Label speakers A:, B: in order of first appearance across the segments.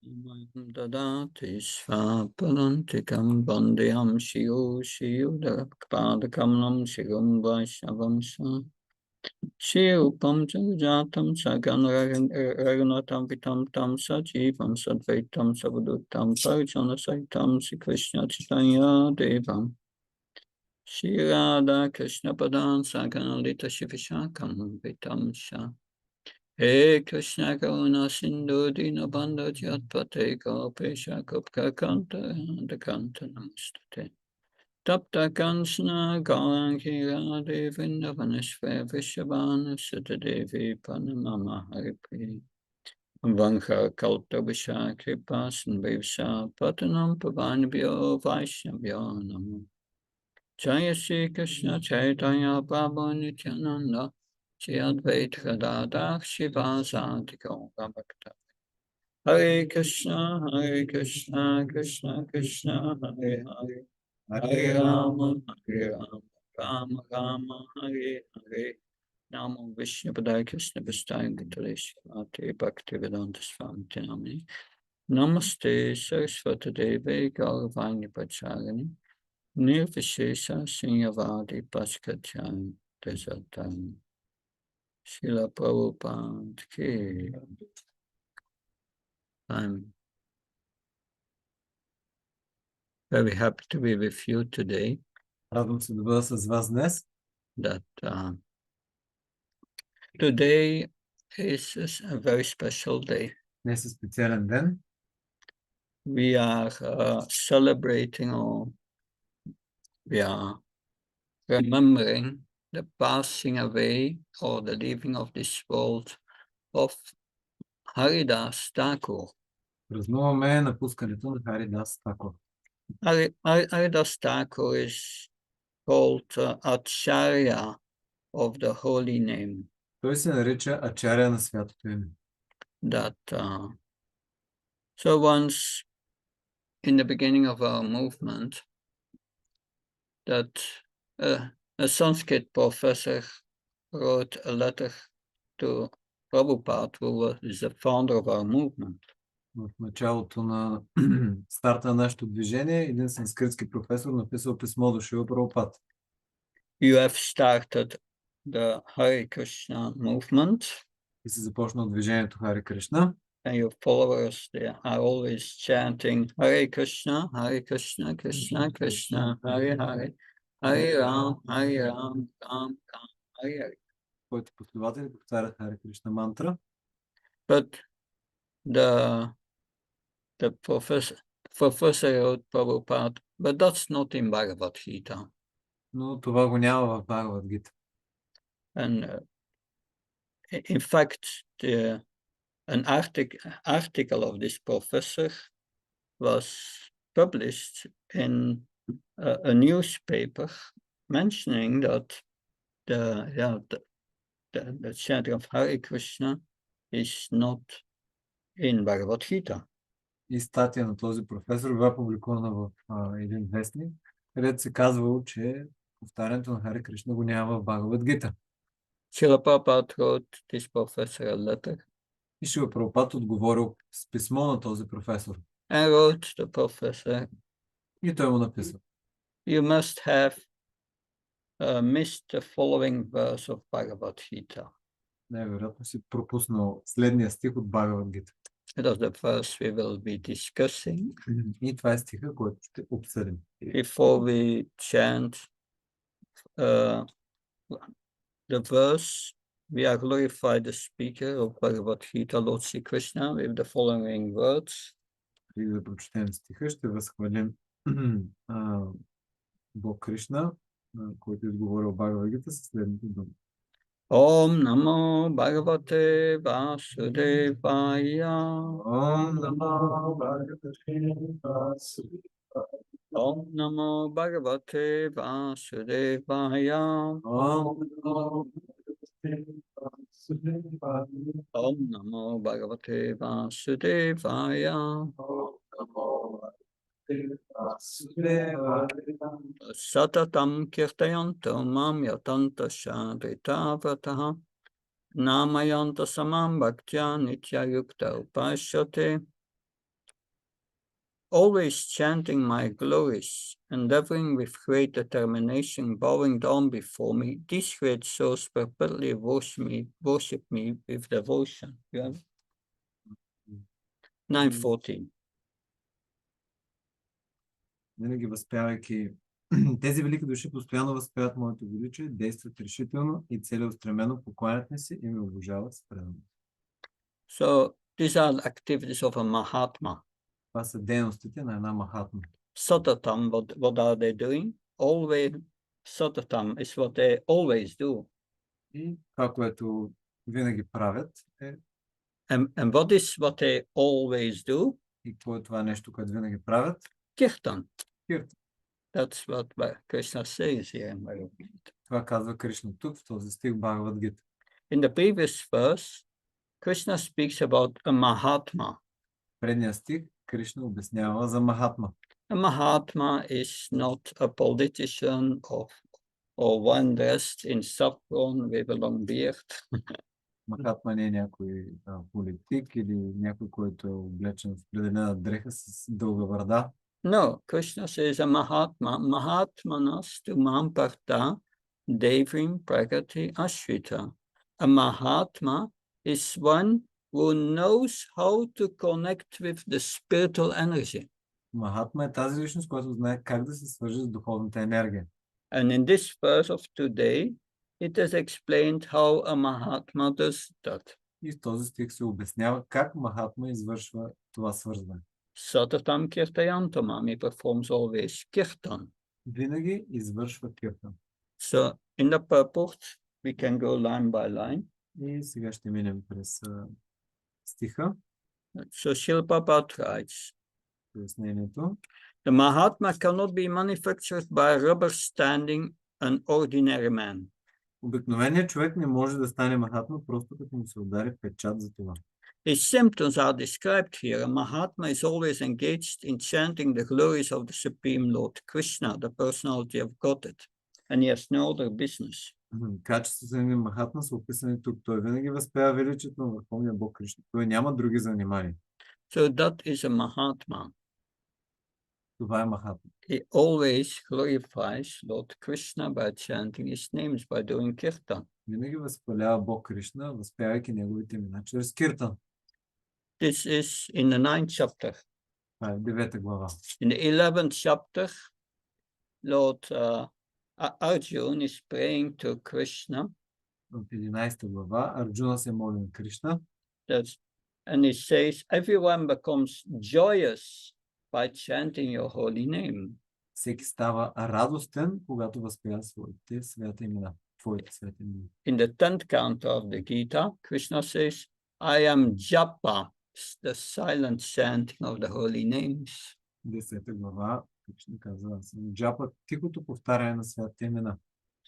A: Dadati svapadantikam bandhyam shiyo shiyudakpadakamanam shigam vaishnavam sa shiyupam jatam sagan raghunatam vitam tam sajivam sadvaitam savadutam parijana saitam Sri Krishna Chaitanya Devam Shri Radha Krishna Padan Saganalita Shivishakam Vitam Sha He Krishna Karuna Sindhu Dinabandha Jatpate Gopesha Gopka Kanta Kanta Namastate Tapta Kansana Gaurangi Radhe Vrindavaneshwar Vishabhana Sutadevi Panamama Haripriya Vankha Kalta Visha Kripa Sandhivsa Patanam Pavanabhyo Vaishnavyo Namo Jaya Shri Krishna Chaitanya Prabhu Nityananda Shri Advaita Gadadhar Shivasati Gaura Bhakta Hare Krishna Krishna Krishna Hare Hare Hare Rama Rama Rama Hare Hare Namo Vishnu Padaya Krishna Vistaya Gitaresh Bhakti Vedanta Swami Namini Namaste Saraswati Devi Gauravani Pacharani Nirvishesha Srinyavadi Paskacham Desatam Srila Prabhupada Ki. I'm very happy to be with you today.
B: Радвам се да бъда с вас днес.
A: That today is a very special day.
B: Днес е специален ден.
A: We are celebrating or we are remembering the passing away or the leaving of this world of Haridas Thakur.
B: Празнуваме напускането на Харидас Такур.
A: Haridas Thakur is called Acharya of the holy name.
B: Той се нарича Ачаря на святото име.
A: That so once in the beginning of our movement, that a Sanskrit professor wrote a letter to Prabhupada, who is the founder of our movement.
B: В началото на старта на нашето движение, един санскритски професор написал писмо до Шрила Прабхупад.
A: You have started the Hare Krishna movement.
B: И се започна движението Хари Кришна.
A: And your followers, they are always chanting Hare Krishna, Krishna Krishna, Hare Hare, Hare Ram, Ram Ram, Hare Hare.
B: Който последователи повтарят Хари Кришна мантра.
A: But the professor wrote Prabhupada, but that's not in Bhagavad Gita.
B: Но това го няма в Бхагавад Гита.
A: And in fact, an article of this professor was published in a newspaper mentioning that the chanting of Hare Krishna is not in Bhagavad Gita.
B: И статия на този професор бе публикувана в един вестник, където се казвало, че повтарянето на Хари Кришна го няма в Бхагавад Гита.
A: Srila Prabhupada wrote this professor a letter.
B: И Шрила Прабхупад отговорил с писмо на този професор.
A: And wrote the professor,
B: И той му написал.
A: You must have missed the following verse of Bhagavad Gita.
B: Най-вероятно си пропуснал следния стих от Бхагавад Гита.
A: That is the verse we will be discussing.
B: И това е стиха, който ще обсъдим.
A: Before we chant the verse, we are glorify the speaker of Bhagavad Gita, Lord Sri Krishna, with the following words.
B: И да прочетем стиха, ще възхвалим Бог Кришна, който изговорил Бхагавад Гита със следните думи.
A: Om Namo Bhagavate Vasudevaya.
B: Om Namo Bhagavate Vasudevaya.
A: Om Namo Bhagavate Vasudevaya.
B: Om Namo Bhagavate Vasudevaya.
A: Om Namo Bhagavate Vasudevaya. Satatam kirtayanto mam yatanta shadritavataha namayanta samam bhaktya nitya yukta upashyate always chanting my glories, endeavoring with great determination, bowing down before me, these great souls perpetually worship me with devotion. Yeah? 9:14.
B: Винаги възпявайки тези велики души постоянно възпяват моето величие, действат решително и целеустремено, покланят ми се и ме обожават с преданост.
A: So these are the activities of a Mahatma.
B: Това са дейностите на една Махатма.
A: Satatam, what are they doing? Always, Satatam is what they always do.
B: И това, което винаги правят е...
A: And what is what they always do?
B: И какво е това нещо, което винаги правят?
A: Kirtan.
B: Киртан.
A: That's what Krishna says here.
B: Това казва Кришна тук в този стих Бхагавад Гита.
A: In the previous verse, Krishna speaks about a Mahatma.
B: Предния стих Кришна обяснява за Махатма.
A: A Mahatma is not a politician or one dressed in saffron with a long beard.
B: Махатма не е някой политик или някой, който е облечен в определена дреха с дълга брада.
A: No, Krishna says a Mahatma. Mahatmanas tumam parta devim pragati ashrita. A Mahatma is one who knows how to connect with the spiritual energy.
B: Махатма е тази личност, която знае как да се свържи с духовната енергия.
A: And in this verse of today, it is explained how a Mahatma does that.
B: И в този стих се обяснява как Махатма извършва това свързване.
A: Satatam kirtayantamam, he performs always kirtan.
B: Винаги извършва киртан.
A: So in the purport, we can go line by line.
B: И сега ще минем през стиха,
A: So Srila Prabhupada writes,
B: пояснението.
A: the Mahatma cannot be manufactured by rubber standing an ordinary man.
B: Обикновеният човек не може да стане Махатма, просто като му се удари печат за това.
A: His symptoms are described here. A Mahatma is always engaged in chanting the glories of the Supreme Lord Krishna, the personality of Godhead, and he has no other business.
B: Качеството на Махатма са описани тук. Той винаги възпява величието на Върховния Бог Кришна. Той няма други занимания.
A: So that is a Mahatma.
B: Това е Махатма.
A: He always glorifies Lord Krishna by chanting his names, by doing kirtan.
B: Винаги възхвалява Бог Кришна, възпявайки неговите имена чрез киртан.
A: This is in the 9th chapter.
B: Това е 9 глава.
A: In the 11th chapter, Lord Arjuna is praying to Krishna.
B: В 11 глава Арджуна се моли на Кришна.
A: And he says, everyone becomes joyous by chanting your holy name.
B: Всеки става радостен, когато възпява своите святи имена. Твоите святи имена.
A: In the 10th canto of the Gita, Krishna says, I am Japa, the silent chanting of the holy names.
B: 10 глава Кришна казва, аз съм Джапа, тихото повтаряне на святите имена.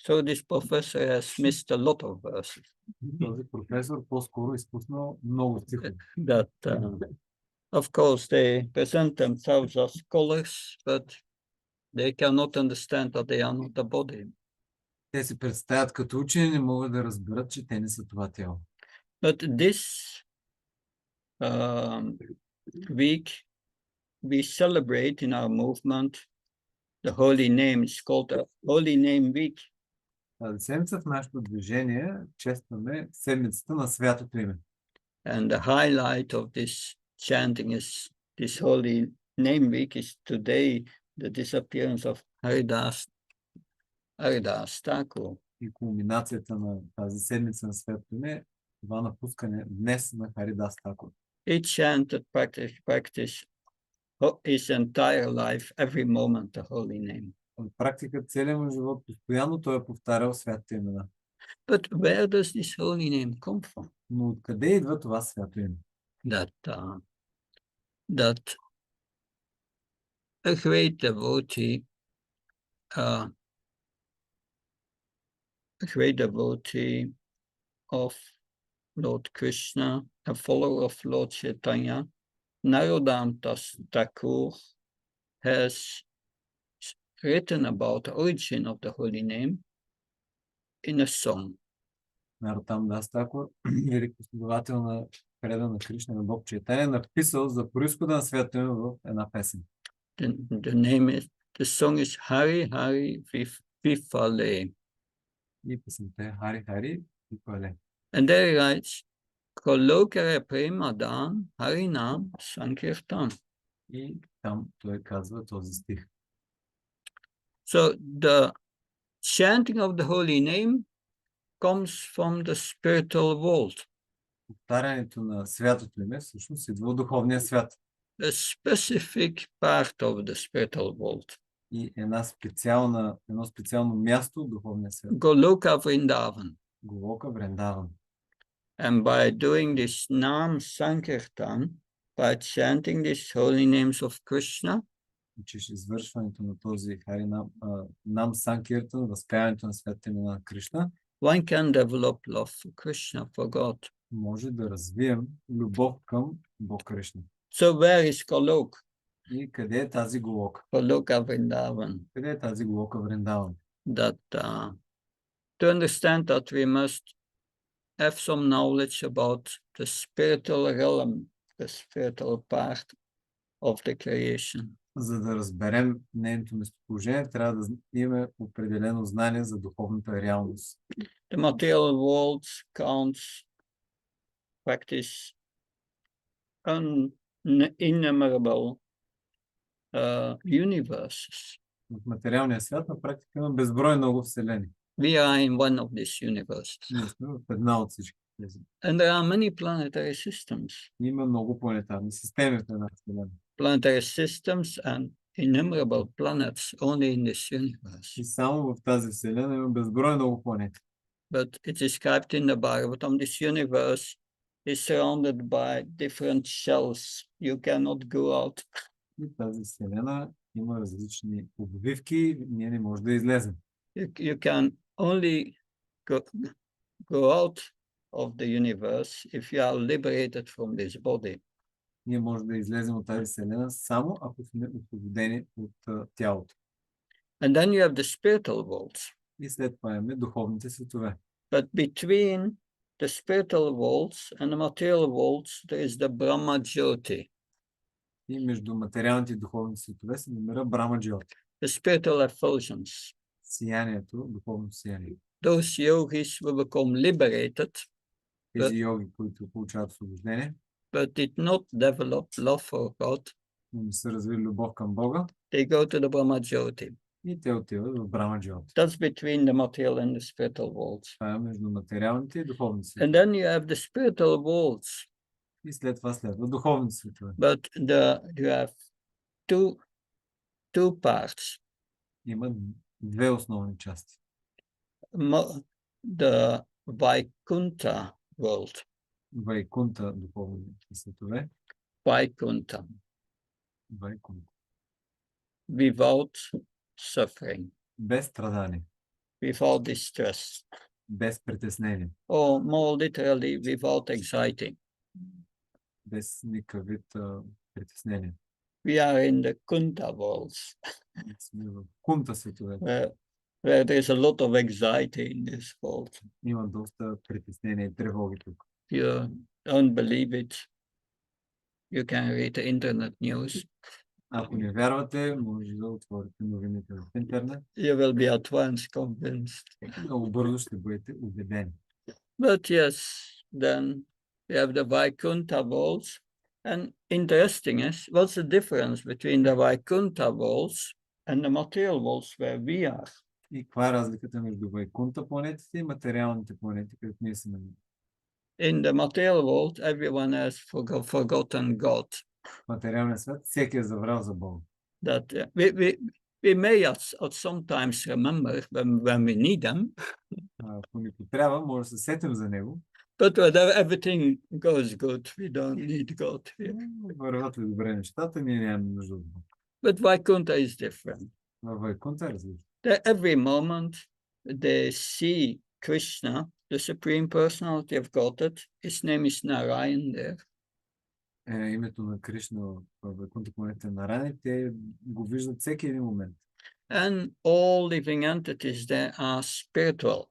A: So this professor has missed a lot of verses.
B: Този професор по-скоро изпуснал много стихове.
A: That, of course, they present themselves as scholars, but they cannot understand that they are not the body.
B: Те се представят като учени, не могат да разберат, че те не са това тяло.
A: But this week, we celebrate in our movement the holy name. It's called the Holy Name Week.
B: Тази седмица в нашето движение честваме седмицата на святото име.
A: And the highlight of this chanting is this Holy Name Week is today the disappearance of Haridas Thakur.
B: И кулминацията на тази седмица на святото име е това напускане днес на Харидас Такур.
A: He chanted practice his entire life, every moment, the holy name.
B: В практика целият му живот постоянно той е повтарял святите имена.
A: But where does this holy name come from?
B: Но откъде идва това свято име?
A: That a great devotee of Lord Krishna, a follower of Lord Chaitanya, Narodam Thakur, has written about the origin of the holy name in a song.
B: Наротам Дас Такур, велик последовател на предан на Кришна, на Бог Чайтания, написал за произхода на святото име в една песен.
A: The song is Hari Hari Vifale.
B: И песента е Хари Хари Вифале.
A: And there he writes, Kolokare Premadan Harinam Sankirtan.
B: И там той казва този стих.
A: So the chanting of the holy name comes from the spiritual world.
B: Повтарянето на святото име всъщност идва от духовния свят.
A: A specific part of the spiritual world.
B: И едно специално място от духовния свят.
A: Goloka Vrindavan.
B: Голока Вриндаван.
A: And by doing this Nam Sankirtan, by chanting these holy names of Krishna,
B: И чрез извършването на този Нам Санкиртан, възпяването на святите имена на Кришна,
A: one can develop love for Krishna, for God.
B: може да развием любов към Бог Кришна.
A: So where is Golok?
B: И къде е тази Голока?
A: Goloka Vrindavan.
B: Къде е тази Голока Вриндаван?
A: That to understand that we must have some knowledge about the spiritual realm, the spiritual part of the creation.
B: За да разберем нейното местоположение, трябва да имаме определено знание за духовната реалност.
A: The material world counts, practice innumerable universes.
B: В материалния свят на практика има безброй много вселени.
A: We are in one of these universes.
B: Ние сме в една от всички тези.
A: And there are many planetary systems.
B: Има много планетарни системи в една вселена.
A: Planetary systems and innumerable planets only in this universe.
B: И само в тази вселена има безброй много планети.
A: But it is described in the Bhagavatam, this universe is surrounded by different shells. You cannot go out.
B: И тази вселена има различни обвивки, ние не можем да излезем.
A: You can only go out of the universe if you are liberated from this body.
B: Ние можем да излезем от тази вселена само ако сме освободени от тялото.
A: And then you have the spiritual worlds.
B: И след това имаме духовните светове.
A: But between the spiritual worlds and the material worlds, there is the Brahma Jyoti.
B: И между материалните и духовните светове се намира Брахма Джйоти.
A: The spiritual effulgence.
B: Сиянието, духовно сияние.
A: Those yogis will become liberated,
B: Тези йоги, които получават освобождение,
A: but did not develop love for God.
B: не са развили любов към Бога,
A: They go to the Brahma Jyoti.
B: и те отиват в Брахма Джйоти.
A: That's between the material and the spiritual worlds.
B: Това е между материалните и духовните светове.
A: And then you have the spiritual worlds.
B: И след това следва духовните светове.
A: But you have two parts.
B: Има две основни части.
A: The Vaikuntha world.
B: Вайкунта, духовните светове.
A: Vaikuntha.
B: Вайкунта.
A: Without suffering.
B: Без страдание.
A: Without distress.
B: Без притеснение.
A: Or more literally, without anxiety.
B: Без никакъв вид притеснение.
A: We are in the Kunta worlds.
B: Сме в кунта светове.
A: Where there's a lot of anxiety in this world.
B: Има доста притеснение и тревоги тук.
A: If you don't believe it, you can read the internet news.
B: Ако не вярвате, може да отворите новините в интернет.
A: You will be at once convinced.
B: Много бързо ще бъдете убедени.
A: But yes, then we have the Vaikuntha worlds. And interesting is, what's the difference between the Vaikuntha worlds and the material worlds where we are?
B: И каква е разликата между Вайкунта планетите и материалните планети, където ние се намираме?
A: In the material world, everyone has forgotten God.
B: В материалния свят всеки е забрал за Бога.
A: That we may at sometimes remember when we need them.
B: Ако ни потрябва, може да се сетим за него.
A: But whether everything goes good, we don't need God here.
B: Върват ли добре нещата, ние нямаме нужда от Бог.
A: But Vaikuntha is different.
B: Във Вайкунта е различно.
A: Every moment they see Krishna, the Supreme Personality of Godhead. His name is Narayan there.
B: Името на Кришна в Вайкунта планета Нараян, те го виждат всеки един момент.
A: And all living entities there are spiritual.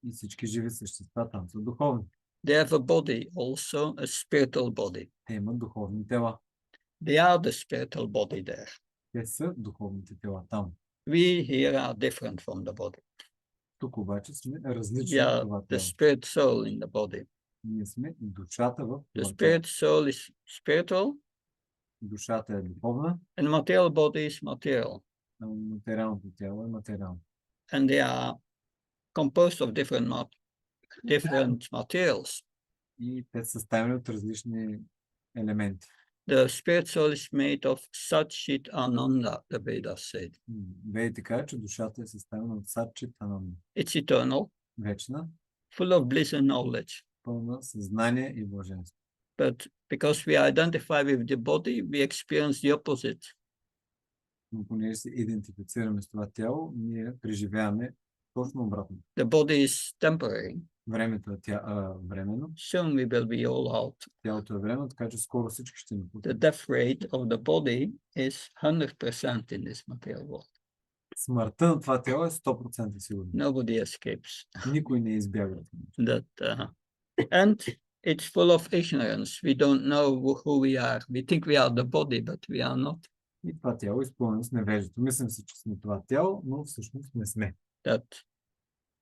B: И всички живи същества там са духовни.
A: They have a body also, a spiritual body.
B: Те имат духовни тела.
A: They are the spiritual body there.
B: Те са духовните тела там.
A: We here are different from the body.
B: Тук обаче сме
A: We
B: различни от
A: are
B: това
A: the
B: тяло.
A: spirit soul in the body.
B: Ние сме душата в
A: The
B: това тяло.
A: spirit soul is spiritual
B: Душата е духовна,
A: and material body is material.
B: а материалното тяло е материално.
A: And they are composed of different materials.
B: И те са съставени от различни елементи.
A: The spirit soul is made of Satchit Ananda, the Vedas said.
B: Ведите казват, че душата е съставена от Сатчит Ананда.
A: It's eternal,
B: Вечна,
A: full of bliss and knowledge.
B: пълна съзнание и блаженство.
A: But because we identify with the body, we experience the opposite.
B: Но понеже се идентифицираме с това тяло, ние преживяваме точно обратно.
A: The body is temporary.
B: Времето е временно.
A: Soon we will be all out.
B: Тялото е временно, така че скоро всички ще ни
A: The
B: пуснат.
A: death rate of the body is 100% in this material world.
B: Смъртта на това тяло е 100% сигурно.
A: Nobody escapes
B: Никой не избяга.
A: that. And it's full of ignorance. We don't know who we are. We think we are the body, but we are not.
B: И това тяло е изпълнено с невеждото. Мислим си, че сме това тяло, но всъщност не сме.
A: That.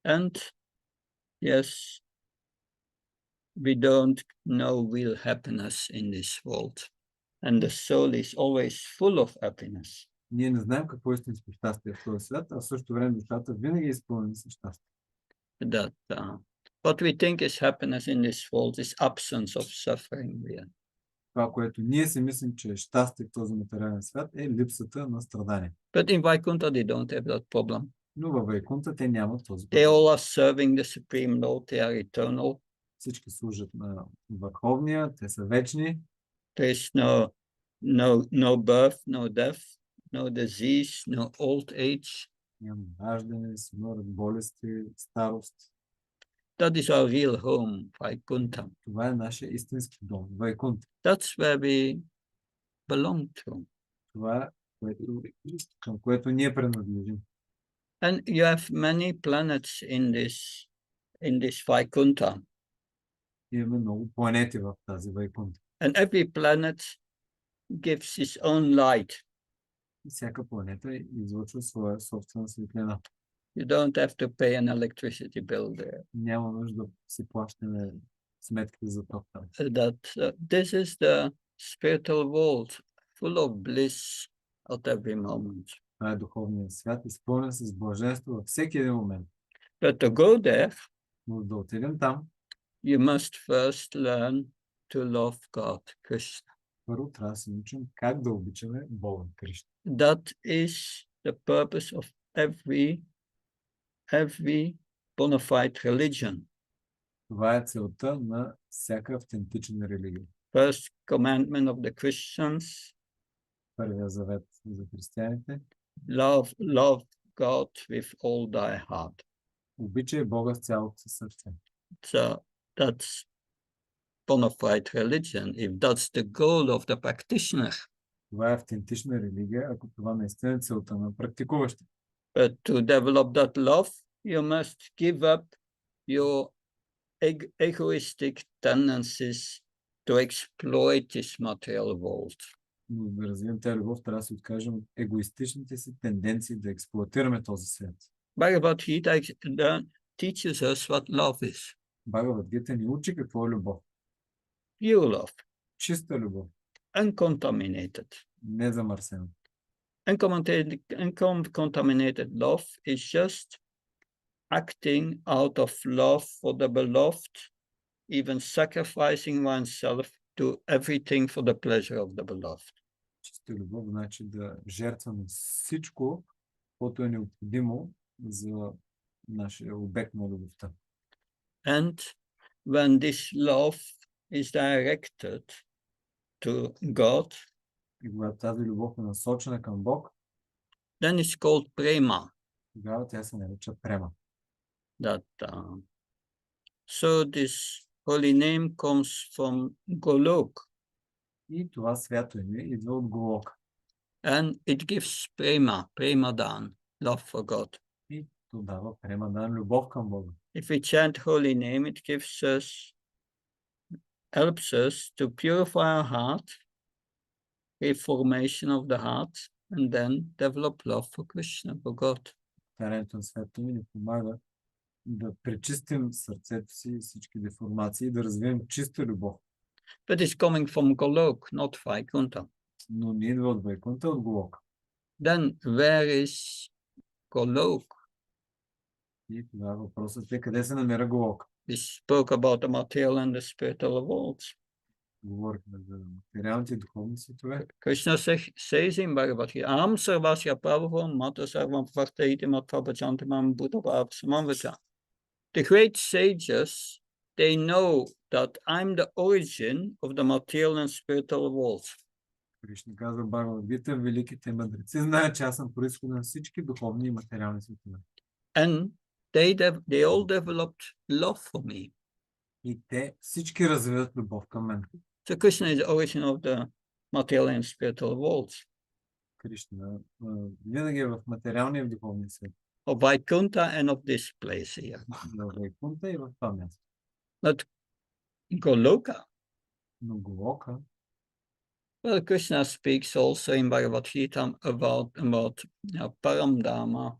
A: And yes, we don't know real happiness in this world. And the soul is always full of happiness.
B: Ние не знаем какво е истинско щастие в този свят, а в същото време душата винаги е изпълнена с щастие.
A: That what we think is happiness in this world is absence of suffering. Really.
B: Това, което ние си мислим, че е щастие в този материален свят, е липсата на страдание.
A: But in Vaikuntha, they don't have that problem.
B: Но във Вайкунта те нямат този
A: They
B: проблем.
A: all are serving the Supreme Lord. They are eternal.
B: Всички служат на Върховния, те са вечни.
A: There is no birth, no death, no disease, no old age.
B: Няма раждане, смърт, болести, старост.
A: That is our real home, Vaikuntha.
B: Това е нашия истински дом, Вайкунта.
A: That's where we belong to.
B: Това е към което ние принадлежим.
A: And you have many planets in this Vaikuntha.
B: Имаме много планети в тази Вайкунта.
A: And every planet gives its own light.
B: И всяка планета излъчва своя собствена светлина.
A: You don't have to pay an electricity bill there.
B: Няма нужда да си плащаме сметките за ток там.
A: This is the spiritual world, full of bliss at every moment.
B: Това е духовният свят, изпълнен с блаженство във всеки един момент.
A: But to go there,
B: Но да отидем там,
A: you must first learn to love God, Krishna.
B: първо трябва да се научим как да обичаме Бога, Кришна.
A: That is the purpose of every bona fide religion.
B: Това е целта на всяка автентична религия.
A: First commandment of the Christians,
B: Първия завет за християните.
A: love God with all thy heart.
B: Обичай Бога с цялото си сърце.
A: So that's bona fide religion, if that's the goal of the practitioner.
B: Това е автентична религия, ако това наистина е целта на практикуващите.
A: But to develop that love, you must give up your egoistic tendencies to exploit this material world.
B: Но да развием тази любов, трябва да се откажем от егоистичните си тенденции да експлоатираме този свят.
A: Bhagavad Gita teaches us what love is.
B: Бхагавад Гита ни учи какво е любов.
A: Pure love,
B: Чиста любов,
A: uncontaminated.
B: не замърсена.
A: Uncontaminated love is just acting out of love for the beloved, even sacrificing oneself to everything for the pleasure of the beloved.
B: Чиста любов значи да жертваме всичко, което е необходимо за нашия обект на любовта.
A: And when this love is directed to God,
B: И когато тази любов е насочена към Бог,
A: then it's called prema.
B: тогава тя се нарича према.
A: So this holy name comes from Golok,
B: И това свято име идва от Голока.
A: and it gives premadan, love for God.
B: И то дава премадан любов към Бога.
A: If we chant holy name, it gives us helps us to purify our heart, reformation of the heart, and then develop love for Krishna, for God.
B: Повтарянето на святото ми ни помага да пречистим сърцето си, всички деформации и да развием чиста любов.
A: But it's coming from Golok, not Vaikuntha.
B: Но не идва от Вайкунта, от Голока.
A: Then where is Golok?
B: И тогава въпросът е къде се намира Голока.
A: We spoke about the material and the spiritual worlds.
B: Говорихме за материалните и духовни светове.
A: Krishna says in Bhagavad Gita, Aham sarvasya prabhavam mata sarvam vartaiti matvabajanti mam buddha bhav samavata. The great sages, they know that I'm the origin of the material and spiritual worlds.
B: Кришна казва Бхагавад Гита, великите мъдреци знаят, че аз съм произход на всички духовни и материални светове.
A: And they all developed love for me.
B: И те всички развиват любов към мен.
A: So Krishna is the origin of the material and spiritual worlds.
B: Кришна винаги е в материалния и в духовния свет.
A: Of Vaikuntha and of this place here.
B: В Вайкунта и в това място.
A: But Goloka,
B: Но Голока,
A: well, Krishna speaks also in Bhagavad Gita about Paramdharma,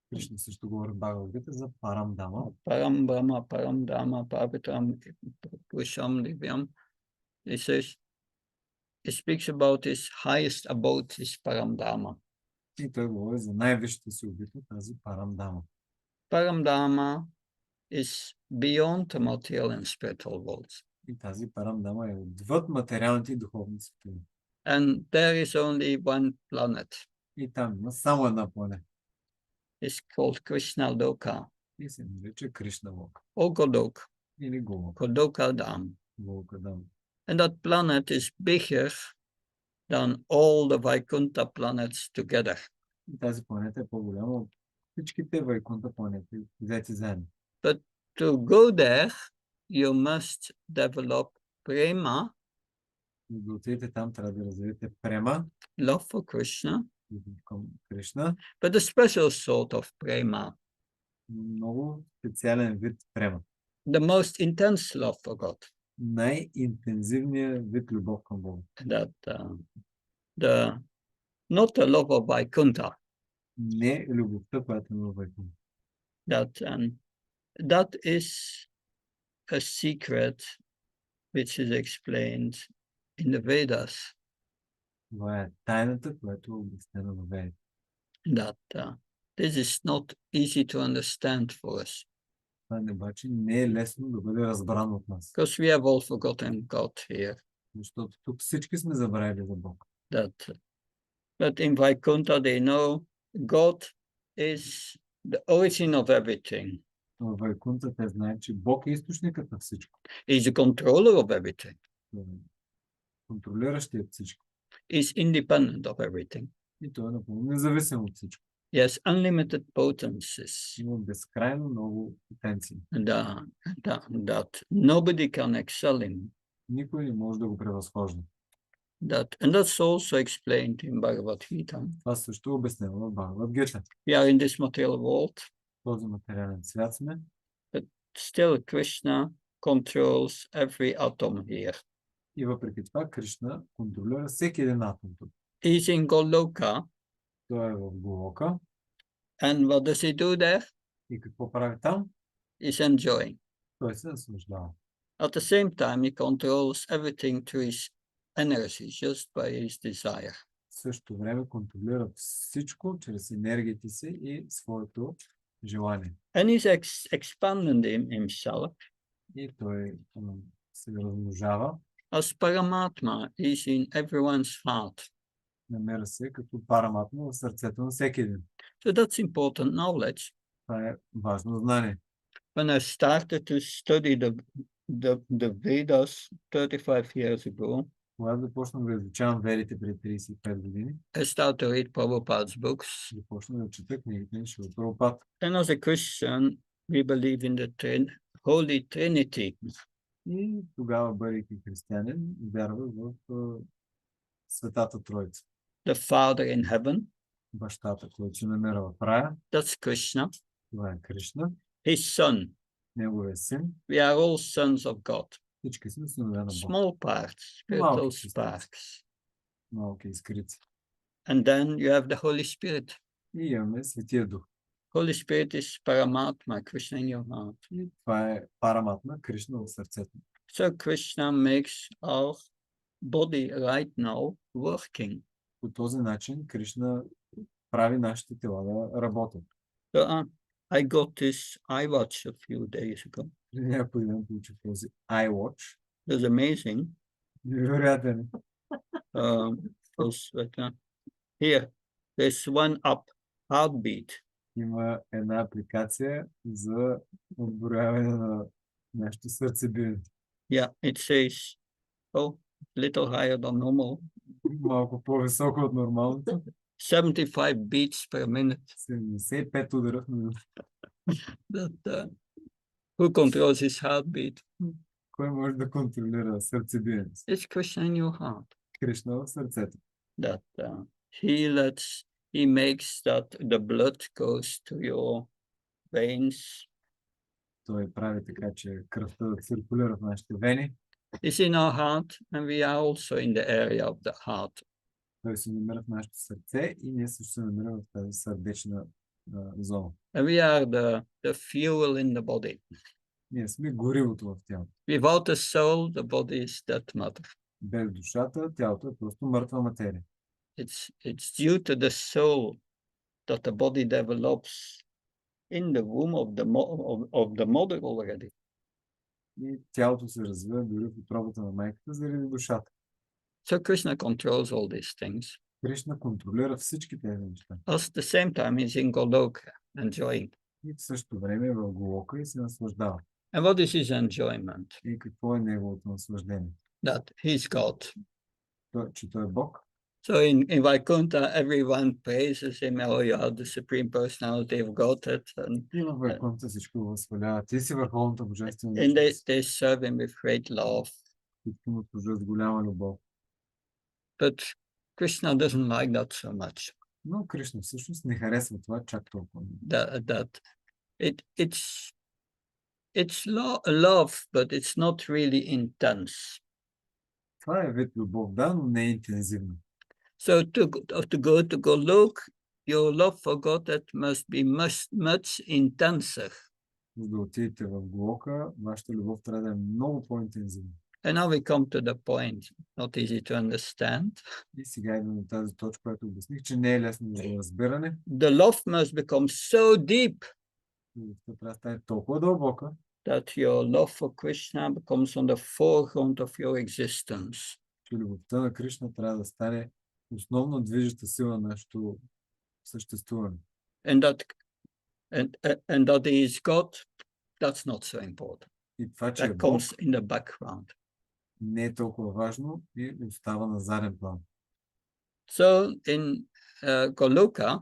B: Кришна също говори в Бхагавад Гита за Парамдама.
A: Parambrahma, Paramdharma, Pavitram, Purusham, Divyam. He says, he speaks about his highest abode, his Paramdharma.
B: И той говори за най-висшата си обител, тази Парамдама.
A: Paramdharma is beyond the material and spiritual worlds.
B: И тази Парамдама е отвъд материалните и духовни светове.
A: And there is only one planet.
B: И там има само една планета.
A: It's called Krishna Loka,
B: И се нарича Кришна Лока.
A: or Golok,
B: Или Голока.
A: Golokha Dham.
B: Голока Дама.
A: And that planet is bigger than all the Vaikuntha planets together.
B: И тази планета е по-голяма от всичките Вайкунта планети, взети заедно.
A: But to go there, you must develop prema,
B: И да отидете там, трябва да развиете према
A: love for Krishna,
B: към Кришна.
A: but a special sort of prema,
B: Много специален вид према.
A: the most intense love for God.
B: Най-интензивният вид любов към Бога.
A: That not the love of Vaikuntha.
B: Не любовта, която е във Вайкунта.
A: That is a secret which is explained in the Vedas.
B: Това е тайната, която е обяснена във Ведите.
A: That this is not easy to understand for us,
B: Това обаче не е лесно да бъде разбрано от нас.
A: because we have all forgotten God here.
B: Защото тук всички сме забравили за Бог.
A: But in Vaikuntha they know God is the origin of everything.
B: Във Вайкунта те знаят, че Бог е източникът на всичко.
A: He's the controller of everything.
B: Контролиращият всичко.
A: He's independent of everything.
B: И той е напълно независим от всичко.
A: He has unlimited potencies.
B: Има безкрайно много потенции.
A: That nobody can excel in.
B: Никой не може да го превъзхожда.
A: And that's also explained in Bhagavad Gita.
B: Това също обяснява в Бхагавад Гита.
A: We are in this material world,
B: Този материален свят сме,
A: still Krishna controls every atom here.
B: и въпреки това Кришна контролира всеки един атом тук.
A: He's in Goloka,
B: Той е в Голока.
A: and what does he do there?
B: И какво прави там?
A: He's enjoying.
B: Той се наслаждава.
A: At the same time, he controls everything through his energy, just by his desire.
B: В същото време контролира всичко чрез енергията си и своето желание.
A: And he's expanding himself
B: И той се размножава.
A: as Paramatma is in everyone's heart.
B: Намира се като параматма в сърцето на всеки един.
A: So that's important knowledge.
B: Това е важно знание.
A: When I started to study the Vedas 35 years ago,
B: Когато започнах да изучавам ведите преди 35 години,
A: I started to read Prabhupada's books.
B: започнах да чета книгите на Шрила Прабхупад.
A: And as a Christian, we believe in the Holy Trinity.
B: И тогава, бъдейки християнин, вярвах в Светата Троица.
A: The Father in heaven,
B: Бащата, който се намира в рая,
A: that's Krishna.
B: това е Кришна,
A: His Son,
B: неговия син.
A: we are all sons of God.
B: Всички сме синове на Бог.
A: Small parts,
B: Малки
A: spiritual
B: частици.
A: sparks.
B: Малки искрици.
A: And then you have the Holy Spirit.
B: И имаме Светия Дух.
A: Holy Spirit is Paramatma, Krishna in your heart.
B: И това е Параматма, Кришна в сърцето.
A: So Krishna makes our body right now working.
B: По този начин Кришна прави нашите тела да работят.
A: So I got this iWatch a few days ago.
B: Някой ден получих този iWatch.
A: It was amazing.
B: Невероятен.
A: Here, there's one up, heartbeat.
B: Има една апликация за отброяване на нашето сърцебиене.
A: Yeah, it says, oh, little higher than normal.
B: Малко по-високо от нормалното.
A: 75 beats per minute.
B: 75 удара в минута.
A: Who controls his heartbeat?
B: Кой може да контролира сърцебиенето?
A: It's Krishna in your heart.
B: Кришна в сърцето.
A: That he makes that the blood goes to your veins.
B: Той прави така, че кръвта да циркулира в нашите вени.
A: It's in our heart, and we are also in the area of the heart.
B: Той се намира в нашето сърце и ние също се намираме в тази сърдечна зона.
A: And we are the fuel in the body.
B: Ние сме горивото в тялото.
A: Without the soul, the body is dead matter.
B: Без душата, тялото е просто мъртва материя.
A: It's due to the soul that the body develops in the womb of the mother already.
B: И тялото се развива дори в утробата на майката заради душата.
A: So Krishna controls all these things.
B: Кришна контролира всички тези неща.
A: At the same time, he's in Goloka, enjoying.
B: И в същото време е в Голока и се наслаждава.
A: And what is his enjoyment?
B: И какво е неговото наслаждение?
A: That he's God.
B: Че той е Бог.
A: So in Vaikuntha, everyone praises him. Oh, you are the supreme personality of Godhead.
B: И във Вайкунта всичко възхвалява. Ти си върховната божествена
A: And
B: личност.
A: they serve him with great love.
B: Всички му служат с голяма любов.
A: But Krishna doesn't like that so much.
B: Но Кришна всъщност не харесва това чак толкова.
A: It's love, but it's not really intense.
B: Това е вид любов, да, но не е интензивно.
A: So to go to Golok, your love for God must be much intenser.
B: За да отидете в Голока, вашата любов трябва да е много по-интензивна.
A: And now we come to the point, not easy to understand.
B: И сега идваме на тази точка, която обясних, че не е лесно за разбиране.
A: The love must become so deep
B: Любовта трябва да стане толкова дълбока,
A: that your love for Krishna becomes on the foreground of your existence.
B: че любовта на Кришна трябва да стане основно движеща сила на нашето съществуване.
A: And that he is God, that's not so important.
B: И това, че е
A: That
B: Бог,
A: comes in the background.
B: не е толкова важно и остава на заден план.
A: So in Goloka,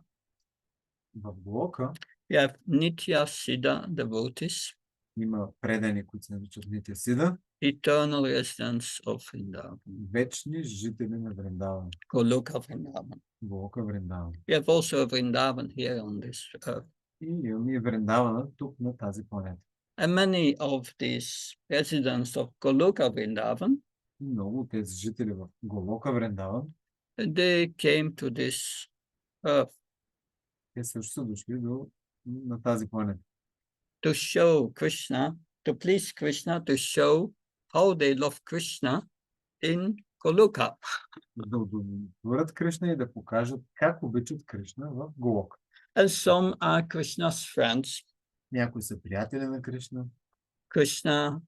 B: В Голока
A: you have Nitya Siddha devotees,
B: има предани, които се наричат Нитя Сида,
A: eternal residents of Vrindavan,
B: вечни жители на Вриндаван.
A: Goloka Vrindavan.
B: Голока Вриндаван.
A: We have also a Vrindavan here on this earth.
B: И имаме и Вриндавана тук на тази планета.
A: And many of these residents of Goloka Vrindavan,
B: И много от тези жители в Голока Вриндаван,
A: they came to this earth
B: те също са дошли на тази планета.
A: to show Krishna, to please Krishna, to show how they love Krishna in Goloka.
B: Да удовлетворят Кришна и да покажат как обичат Кришна в Голока.
A: And some are Krishna's friends.
B: Някои са приятели на Кришна.
A: Krishna,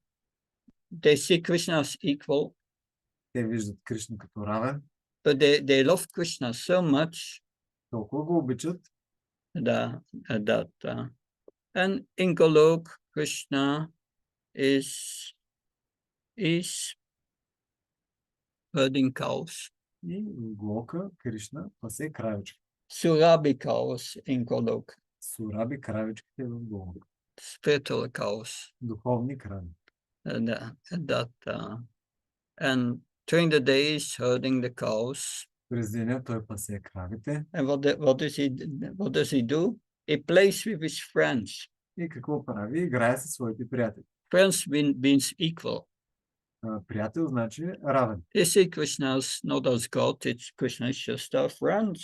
A: they see Krishna as equal,
B: Те виждат Кришна като равен.
A: but they love Krishna so much
B: Толкова го обичат.
A: that and in Golok, Krishna is herding cows,
B: И в Голока Кришна пасе кравички.
A: Surabi cows in Golok,
B: Сураби кравичките в Голока.
A: spiritual cows,
B: Духовни крави.
A: and during the day he's herding the cows.
B: През деня той пасе кравите.
A: And what does he do? He plays with his friends.
B: И какво прави? Играе със своите приятели.
A: Friends means equal.
B: Приятел значи равен.
A: They see Krishna as not as God, it's Krishna is just our friend.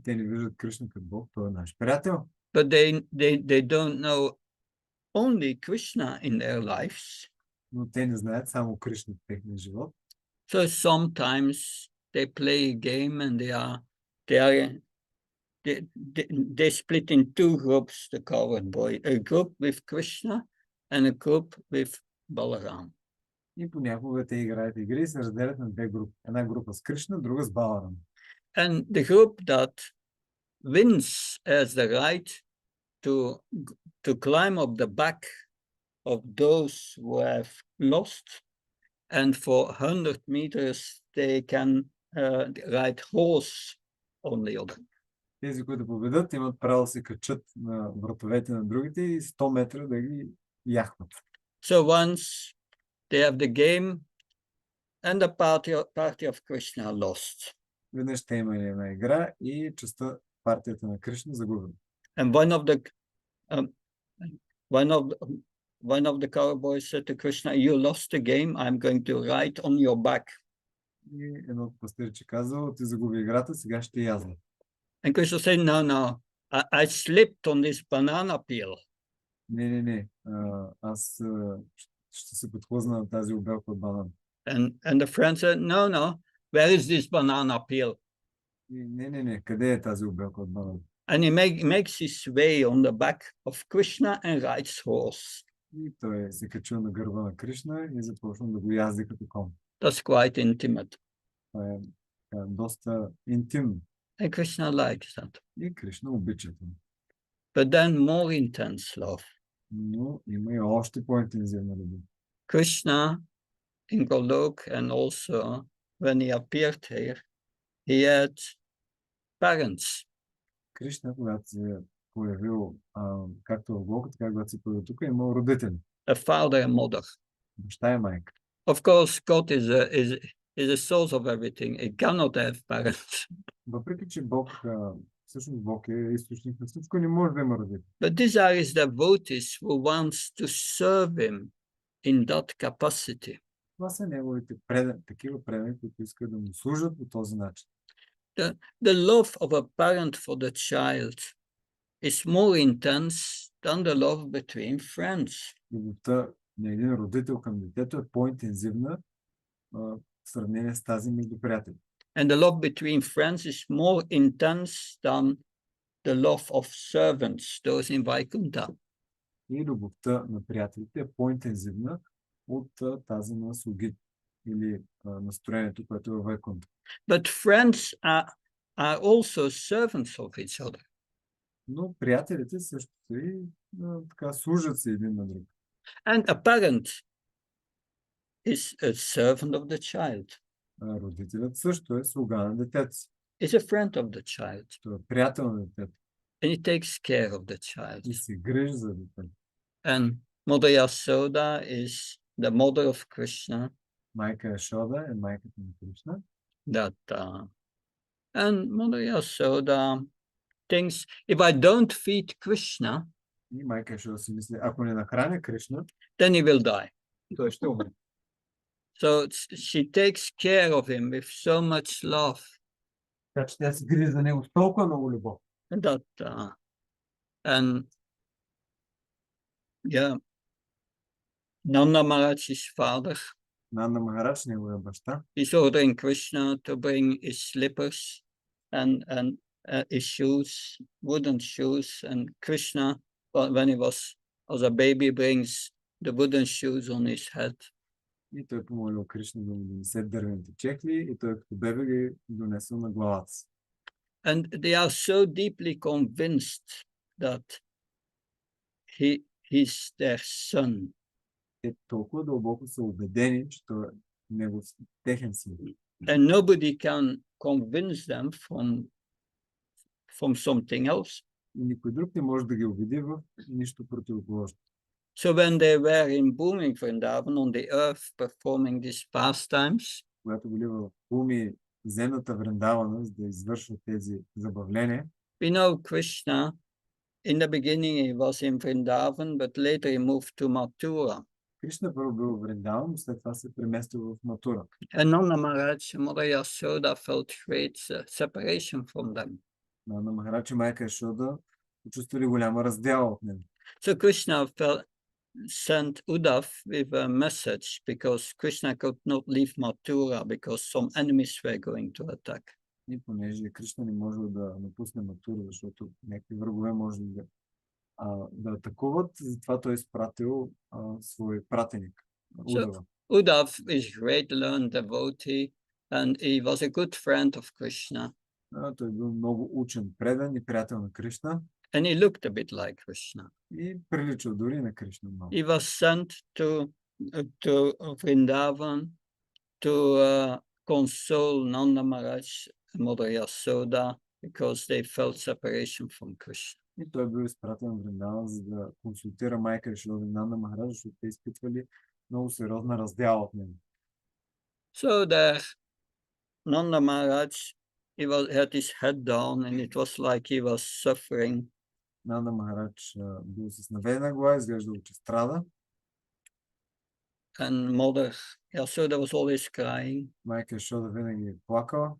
B: Те не виждат Кришна като Бог, той е наш приятел.
A: But they don't know only Krishna in their lives.
B: Но те не знаят само Кришна в техния живот.
A: So sometimes they play a game and they split in two groups, the coward boy, a group with Krishna and a group with Balaram.
B: И понякога те играят игри и се разделят на две групи. Една група с Кришна, друга с Баларам.
A: And the group that wins has the right to climb up the back of those who have lost, and for 100 meters they can ride horse only on them.
B: Тези, които победят, имат право да се качат на вратовете на другите и 100 метра да ги яхват.
A: So once they have the game and the party of Krishna lost.
B: Веднъж те имали една игра и частта партията на Кришна загубила.
A: And one of the cowboys said to Krishna, "You lost the game. I'm going to ride on your back."
B: И едно от пастирче казало, ти загуби играта, сега ще язда.
A: And Krishna said, "No, I slipped on this banana peel."
B: Не. Аз ще се подхлъзна на тази обелка от банан.
A: And the friend said, "No, where is this banana peel?"
B: Не, къде е тази обелка от банан?
A: And he makes his way on the back of Krishna and rides horse.
B: И той се качил на гърба на Кришна и започна да го язди като кон.
A: That's quite intimate.
B: Това е доста интимно.
A: And Krishna likes that.
B: И Кришна обича това.
A: But then more intense love.
B: Но има и още по-интензивна любов.
A: Krishna in Golok and also when he appeared here, he had parents.
B: Кришна, когато се появил както в Голока, така когато се появил тук, имал родители.
A: A father and mother.
B: Баща и майка.
A: Of course, God is a source of everything. He cannot have parents.
B: Въпреки, че всъщност Бог е източник на всичко, не може да има родители.
A: But these are his devotees who wants to serve him in that capacity.
B: Това са неговите такива предани, които искат да му служат по този начин.
A: The love of a parent for the child is more intense than the love between friends.
B: Любовта на един родител към детето е по-интензивна в сравнение с тази между приятели.
A: And the love between friends is more intense than the love of servants, those in Vaikuntha.
B: И любовта на приятелите е по-интензивна от тази на слугите или настроението, което е във Вайкунта.
A: But friends are also servants of each other.
B: Но приятелите също и така служат се един на друг.
A: And a parent is a servant of the child.
B: Родителят също е слуга на детето си.
A: Is a friend of the child.
B: Той е приятел на детето.
A: And he takes care of the child.
B: И се грижи за детето.
A: And Mother Yasoda is the mother of Krishna.
B: Майка Яшода е майката на Кришна.
A: And Mother Yasoda thinks, if I don't feed Krishna,
B: И майка Яшода си мисли, ако не нахраня Кришна,
A: then he will die.
B: той ще умре.
A: So she takes care of him with so much love.
B: Така че тя се грижи за него с толкова много любов.
A: And Nanda Maharaj's father,
B: Нанда Махарадж, неговия баща,
A: is ordering Krishna to bring his slippers and his shoes, wooden shoes, and Krishna, when he was as a baby, brings the wooden shoes on his head.
B: И той помолил Кришна да му донесе дървените чехли и той като бебе ги донесъл на главата си.
A: And they are so deeply convinced that he's their son.
B: Те толкова дълбоко са убедени, че той е негов техен син.
A: And nobody can convince them from something else.
B: И никой друг не може да ги убеди в нищо противоположно.
A: So when they were in booming Vrindavan on the earth performing these pastimes,
B: Когато били в Буми земната Вриндавана, за да извършват тези забавления,
A: we know Krishna, in the beginning he was in Vrindavan, but later he moved to Mathura.
B: Кришна първо бил в Вриндаван, но след това се преместил в Матура.
A: And Nanda Maharaj, Mother Yasoda felt great separation from them.
B: На Махарадж и майка Ешода почувствали голяма раздяла от него.
A: So Krishna sent Uddhav with a message because Krishna could not leave Mathura because some enemies were going to attack.
B: И понеже Кришна не можел да напусне Матура, защото някакви врагове може да атакуват, затова той изпратил свой пратеник, Удава.
A: So Uddhav is great learned devotee and he was a good friend of Krishna.
B: Той бил много учен, предан и приятел на Кришна.
A: And he looked a bit like Krishna.
B: И приличал дори на Кришна много.
A: He was sent to Vrindavan to console Nanda Maharaj and Mother Yasoda because they felt separation from Krishna.
B: И той бил изпратен в Вриндаван, за да консултира майка Ешода и Нанда Махарадж, защото те изпитвали много сериозна раздяла от него.
A: So there, Nanda Maharaj, had his head down and it was like he was suffering.
B: Нанда Махарадж бил с наведена глава, изглеждал, че страда.
A: And Mother Yasoda was always crying.
B: Майка Ешода винаги е плакала.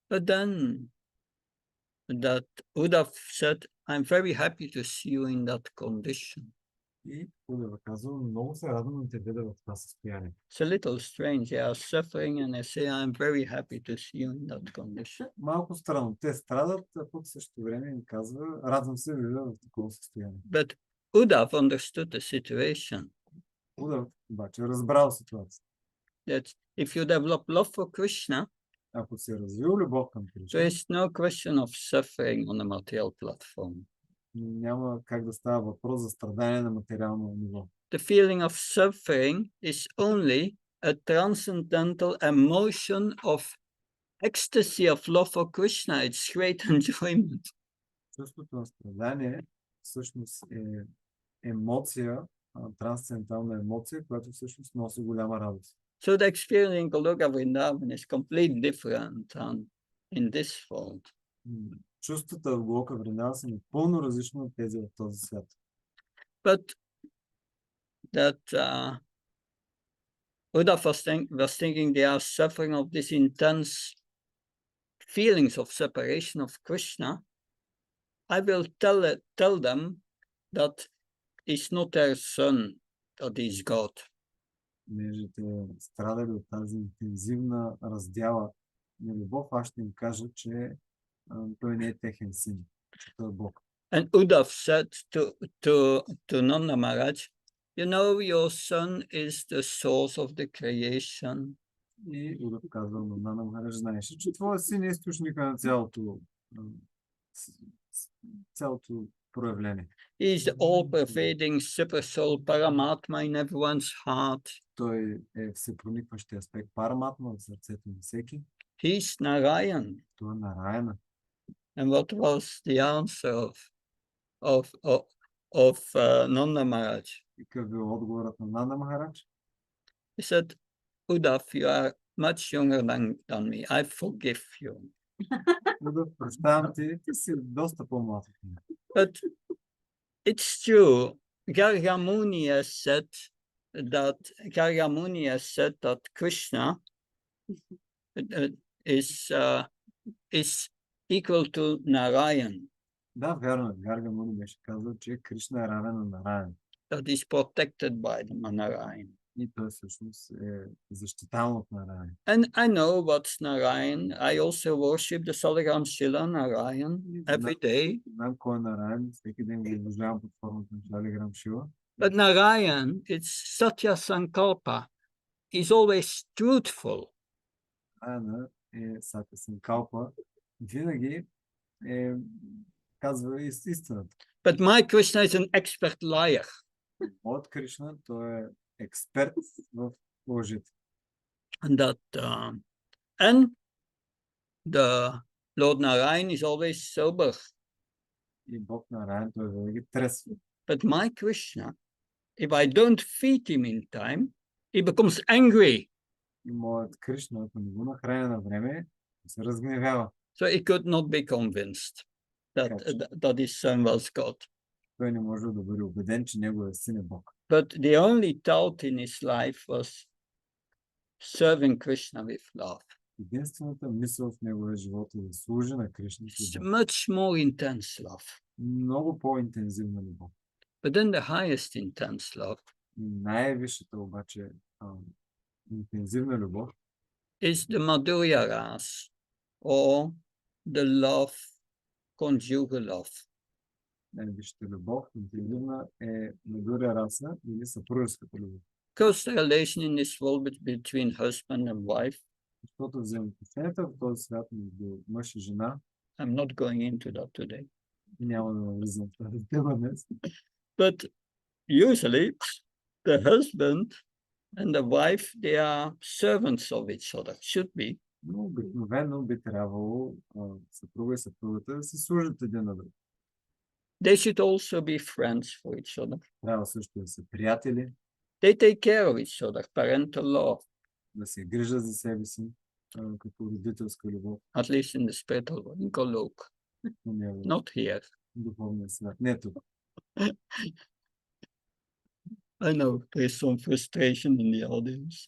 A: But then that Uddhav said, I'm very happy to see you in that condition.
B: И Удава казал, много се радвам да те видя в това състояние.
A: It's a little strange. They are suffering and they say, I'm very happy to see you in that condition.
B: Малко странно. Те страдат, а пък в същото време им казва, радвам се да видя в такова състояние.
A: But Uddhav understood the situation.
B: Удав обаче разбрал ситуация.
A: That if you develop love for Krishna,
B: Ако се развил любов към
A: there
B: Кришна,
A: is no question of suffering on a material platform.
B: няма как да става въпрос за страдание на материално ниво.
A: The feeling of suffering is only a transcendental emotion of ecstasy of love for Krishna. It's great enjoyment.
B: Чувството на страдание всъщност е емоция, трансцендентална емоция, която всъщност носи голяма радост.
A: So the experience in Goloka Vrindavan is completely different than in this world.
B: Чувствата в Голока Вриндаван са напълно различни от тези в този свят.
A: But that Uddhav was thinking they are suffering of this intense feelings of separation of Krishna. I will tell them that it's not their son, that is God.
B: Понеже те страдали от тази интензивна раздяла на любов, аз ще им кажа, че той не е техен син, че той е Бог.
A: And Uddhav said to Nanda Maharaj, you know, your son is the source of the creation.
B: И Удав казал на Нанда Махарадж, знаеш, че твоя син е източника на цялото проявление.
A: He is the all-pervading super soul Paramatma in everyone's heart.
B: Той е всепроникващия аспект Параматма в сърцето на всеки.
A: He is Narayan.
B: Той е Нараяна.
A: And what was the answer of Nanda Maharaj?
B: И какъв бил отговорът на Нанда Махарадж?
A: He said, Uddhav, you are much younger than me. I forgive you.
B: Удав, прощавам ти си доста по-млад от мен.
A: But it's true. Garga Muni has said that Krishna is equal to Narayan.
B: Да, вярно. Гарга Муни беше казал, че Кришна е равен на Нараян.
A: That is protected by the Narayan.
B: И той всъщност е защитаван от Нараян.
A: And I know what's Narayan. I also worship the Salagram Shila Narayan every day.
B: Знам кой е Нараян. Всеки ден го уважавам под формата на Шалиграм Шила.
A: But Narayan, it's Satya Sankalpa. He's always truthful.
B: Нараяна е Сатя Санкалпа. Винаги казва истината.
A: But my Krishna is an expert liar.
B: От Кришна той е експерт в лъжите.
A: And the Lord Narayan is always sober.
B: И Бог Нараян той винаги трезв.
A: But my Krishna, if I don't feed him in time, he becomes angry.
B: И моят Кришна, ако не го нахраня на време, се разгневява.
A: So he could not be convinced that his son was God.
B: Той не може да бъде убеден, че неговия син е Бог.
A: But the only thought in his life was serving Krishna with love.
B: Единствената мисъл в неговия живот е да служи на Кришна с
A: It's
B: любов.
A: much more intense love.
B: Много по-интензивна любов.
A: But then the highest intense love
B: И най-висшата обаче интензивна любов
A: is the Madhurya Ras, or the love, conjugal love.
B: Най-висшата любов, интензивна е Мадуря раса или съпружеската любов.
A: Because the relation in this world between husband and wife,
B: Защото взаимоотношенията в този свят между мъж и жена,
A: I'm not going into that today.
B: няма да навлизам в тази тема днес,
A: But usually the husband and the wife, they are servants of each other, should be.
B: но обикновено би трябвало съпруга и съпругата да се служат един на друг.
A: They should also be friends for each other.
B: Трябва също да са приятели,
A: They take care of each other, parental love,
B: да се грижат за себе си, като родителска любов.
A: at least in the spiritual world, in Golok, not here.
B: Духовния свят. Не тук.
A: I know there's some frustration in the audience.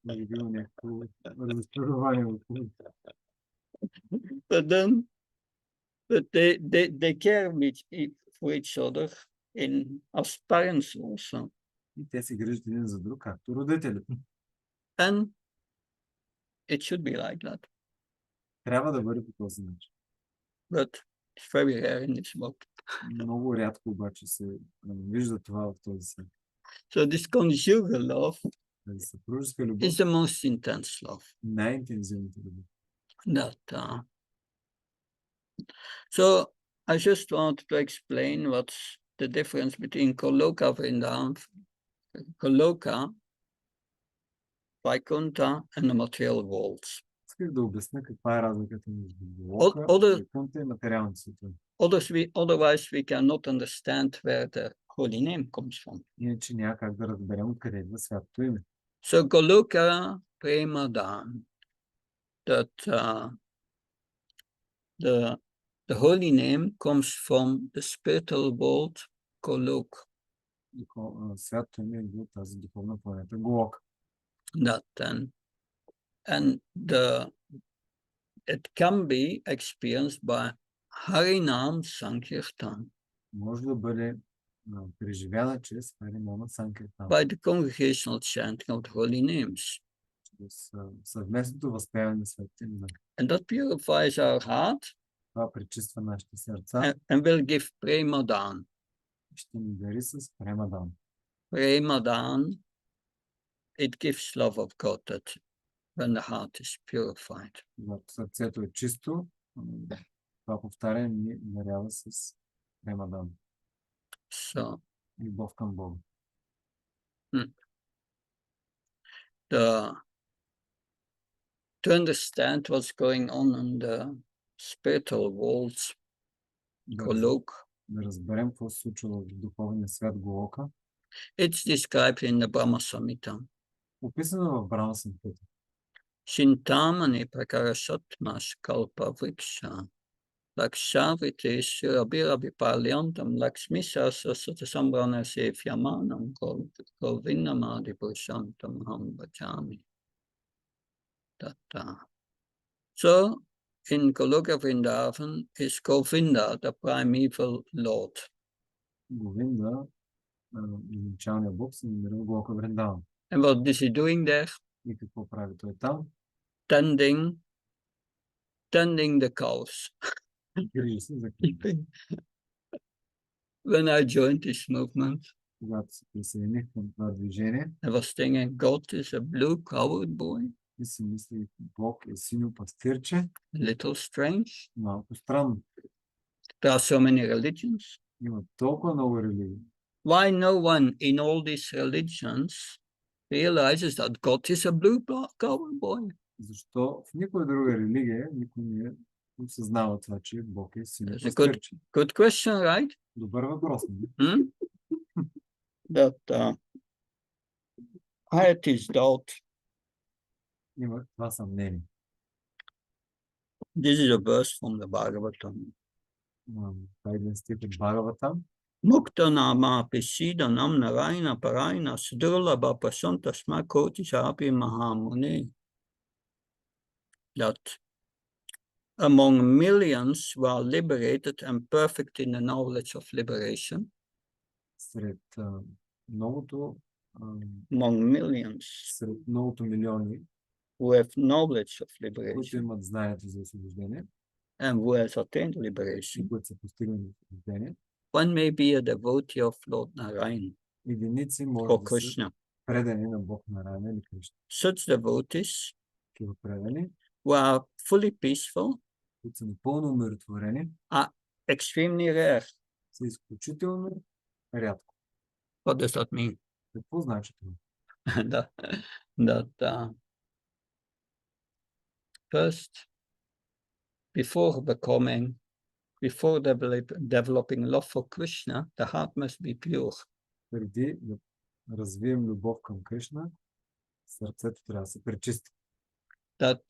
B: Не било някакво разочарование в публика.
A: But then, they care for each other as parents also.
B: И те се грижат един за друг, както родителите.
A: And it should be like that.
B: Трябва да бъде по този начин.
A: But it's very rare in this world.
B: Много рядко обаче се вижда това в този свят.
A: So this conjugal love
B: Тази съпружеска любов
A: is the most intense love.
B: най-интензивната любов.
A: That, so I just want to explain what's the difference between Goloka Vrindavan, Goloka, Vaikuntha, and the material worlds.
B: Исках да обясня каква е разликата между Голока, Вайкунта и материалните светове.
A: Otherwise, we cannot understand where the holy name comes from.
B: Иначе няма как да разберем откъде идва святото име.
A: So Goloka Premadan, that the holy name comes from the spiritual world Golok.
B: Святото име идва от тази духовна планета Голока.
A: That and it can be experienced by Harinam Sankirtan,
B: Може да бъде преживяна чрез Харинама Санкиртан,
A: by the congregational chanting of the holy names.
B: чрез съвместното възпяване на светите имена.
A: And that purifies our heart
B: Това пречиства нашите сърца
A: and will give Premadan.
B: и ще ни дари с Премадан.
A: Premadan, it gives love of God that when the heart is purified.
B: Когато сърцето е чисто, това повтаряне ни дарява с Премадан.
A: So
B: Любов към Бога.
A: to understand what's going on in the spiritual worlds, Golok,
B: Да разберем какво се случва в духовния свят Голока.
A: it's described in the Brahma Samhita.
B: Описано в Брахма Самхита.
A: Shintamani prakarasatmas kalpa vriksha lakshavite surabhirabhipalyantam laksmisasa satasambrana sevyamanam golvinamadi purshantam ham bhajami. So in Goloka Vrindavan is Govinda, the primeval Lord.
B: Говинда, изначалният Бог, се намира в Голока Вриндаван.
A: And what is he doing there?
B: И какво прави той там?
A: Tending the cows.
B: Грижи се за книга.
A: When I joined this movement,
B: Когато се присъединих към това движение,
A: I was thinking God is a blue-covered boy.
B: и си мислих, Бог е синьо пастирче,
A: A little strange.
B: малко странно.
A: There are so many religions.
B: Има толкова много религии.
A: Why no one in all these religions realizes that God is a blue-covered boy?
B: Защо в никоя друга религия никой не осъзнава това, че Бог е синьо
A: That's a
B: пастирче?
A: good question, right?
B: Добър въпрос.
A: That I had this doubt.
B: Имах това съмнение.
A: This is a verse from the Bhagavatam.
B: Това е един стих от Бхагаватам.
A: Muktanama Pisidanam Narayana Parayana Sudurlabha Prasantasma Kotishapi Mahamuni. That among millions who are liberated and perfect in the knowledge of liberation,
B: Сред многото
A: among millions
B: сред многото милиони,
A: who have knowledge of
B: които
A: liberation
B: имат знанието за освобождение
A: and who has attained
B: и
A: liberation,
B: които са постигнали освобождение,
A: one may be a devotee of Lord Narayan
B: единици може
A: or
B: да са
A: Krishna.
B: предани на Бог Нараяна или Кришна.
A: Such devotees
B: Такива предани,
A: who are fully peaceful
B: които са напълно умиротворени,
A: are extremely rare.
B: са изключително рядко.
A: What does that mean?
B: Какво значи това?
A: that first, before developing love for Krishna, the heart must be pure.
B: Преди да развием любов към Кришна, сърцето трябва да се пречисти.
A: That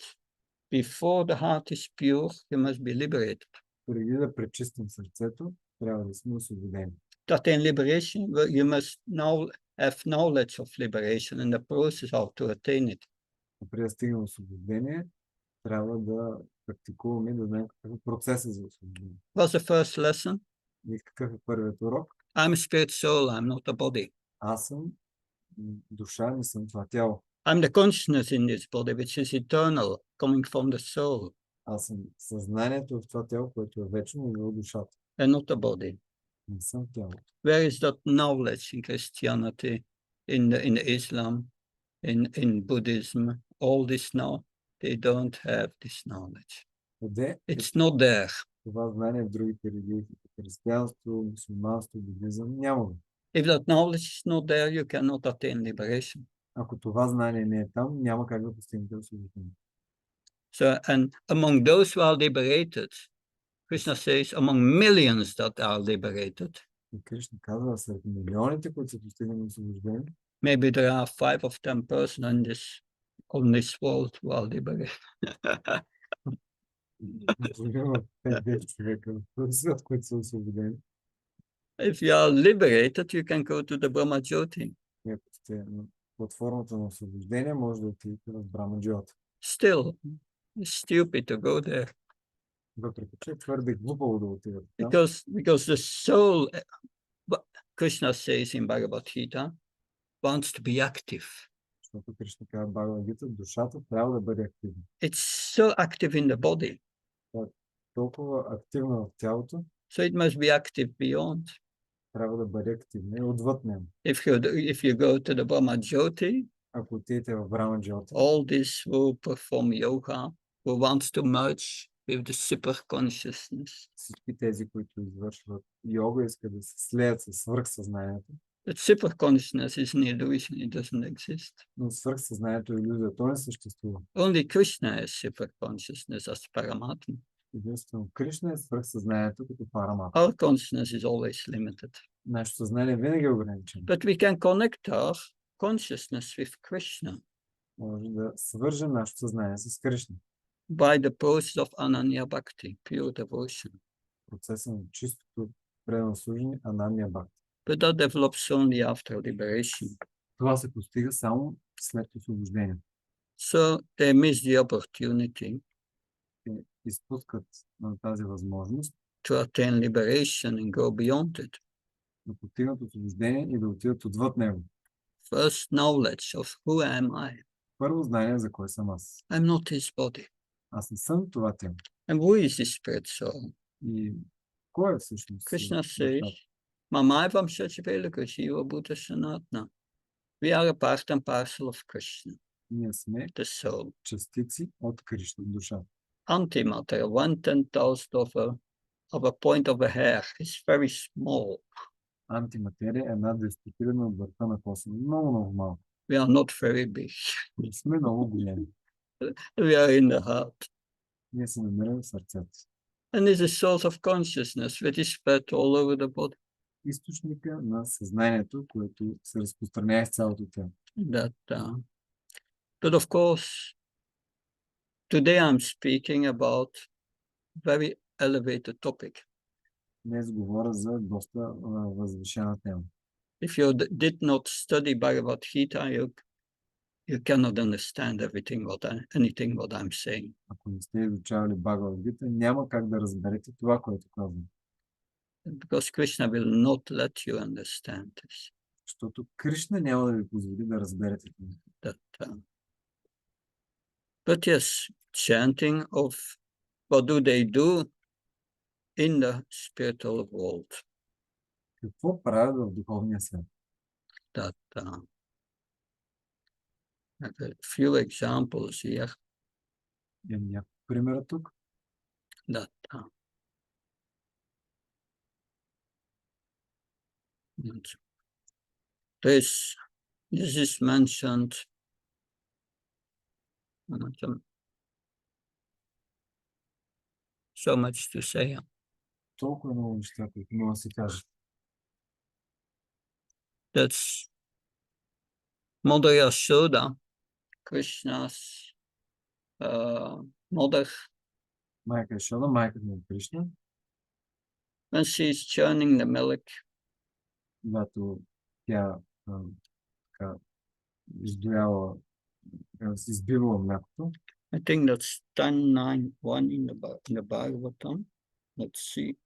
A: before the heart is pure, you must be liberated.
B: Преди да пречистим сърцето, трябва да сме освободени.
A: That in liberation, you must have knowledge of liberation and the process how to attain it.
B: Преди да стигнем освобождение, трябва да практикуваме, да знаем какъв е процесът за освобождение.
A: What's the first lesson?
B: И какъв е първият урок?
A: I'm a spirit soul, I'm not a body.
B: Аз съм душа, не съм това тяло.
A: I'm the consciousness in this body, which is eternal, coming from the soul.
B: Аз съм съзнанието в това тяло, което е вечно и от душата.
A: And not a body.
B: Не съм тяло.
A: Where is that knowledge in Christianity, in Islam, in Buddhism? All this now, they don't have this knowledge.
B: Къде
A: It's not there.
B: това знание в другите религии? Християнство, мюсюлманство, буддизъм? Няма го.
A: If that knowledge is not there, you cannot attain liberation.
B: Ако това знание не е там, няма как да постигнете освобождение.
A: So, and among those who are liberated, Krishna says, among millions that are liberated,
B: И Кришна казва, сред милионите, които са постигнали освобождение,
A: maybe there are 5 or 10% on this world who are liberated.
B: има 5-10 човека в този свят, които са освободени.
A: If you are liberated, you can go to the Brahma Jyoti.
B: И ако сте на платформата на освобождение, може да отидете в Брама Джиота.
A: Still, it's stupid to go there.
B: Въпреки че е твърде глупаво да отидете там.
A: Because the soul, Krishna says in Bhagavad Gita, wants to be active.
B: Защото Кришна казва в Бхагавад Гита, душата трябва да бъде активна.
A: It's so active in the body.
B: Толкова активна в тялото,
A: So it must be active beyond.
B: трябва да бъде активна и отвъд него.
A: If you go to the Brahma Jyoti,
B: Ако отидете в Брама Джиота,
A: all this will perform yoga, who wants to merge with the super consciousness.
B: всички тези, които извършват йога, искат да се слеят със свръхсъзнанието.
A: That super consciousness is an illusion, it doesn't exist.
B: Но свръхсъзнанието е илюзия, то не съществува.
A: Only Krishna is super consciousness as Paramatma.
B: Единствено Кришна е свръхсъзнанието като Парамат.
A: Our consciousness is always limited.
B: Нашето съзнание винаги е ограничено.
A: But we can connect our consciousness with Krishna
B: Може да свържем нашето съзнание с Кришна.
A: by the process of Ananya Bhakti, pure devotion.
B: Процеса на чистото предано служение Анания Бхакти.
A: But that develops only after liberation.
B: Това се постига само след освобождение.
A: So they miss the opportunity
B: Изпускат на тази възможност
A: to attain liberation and go beyond it.
B: да постигнат освобождение и да отидат отвъд него.
A: First knowledge of who am I.
B: Първо знание за кой съм аз.
A: I'm not his body.
B: Аз не съм това тяло.
A: And who is his spirit soul?
B: И кой е всъщност?
A: Krishna says, Mamaivam Shachivelaga Shiva Buddha Sanatana. We are a part and parcel of Krishna,
B: Ние сме
A: the soul.
B: частици от Кришна, душа.
A: Antimatter, 1/10,000 of a point of a hair, is very small.
B: Антиматерия е една десетилетна от върха на космоса. Много, много малко.
A: We are not very big.
B: Не сме много големи.
A: We are in the heart.
B: Ние се намираме в сърцето.
A: And is a source of consciousness which is spread all over the body.
B: Източника на съзнанието, което се разпространява из цялото тяло.
A: But of course, today I'm speaking about very elevated topic.
B: Днес говоря за доста възвишена тема.
A: If you did not study Bhagavad Gita, you cannot understand anything what I'm saying.
B: Ако не сте изучавали Бхагавад Гита, няма как да разберете това, което казвам.
A: Because Krishna will not let you understand this.
B: Защото Кришна няма да ви позволи да разберете това.
A: But yes, chanting of what do they do in the spiritual world?
B: Какво правят в духовния свят?
A: That I have a few examples here.
B: Имам някакъв пример тук.
A: That this is mentioned. So much to say.
B: Толкова много неща, които мога да се кажат.
A: That's Mother Yashoda, Krishna's mother.
B: Майка Яшода, майката на Кришна,
A: When she's churning the milk,
B: когато тя издоява, избивала млякото.
A: I think that's 10.9.1 in the Bhagavatam. Let's see.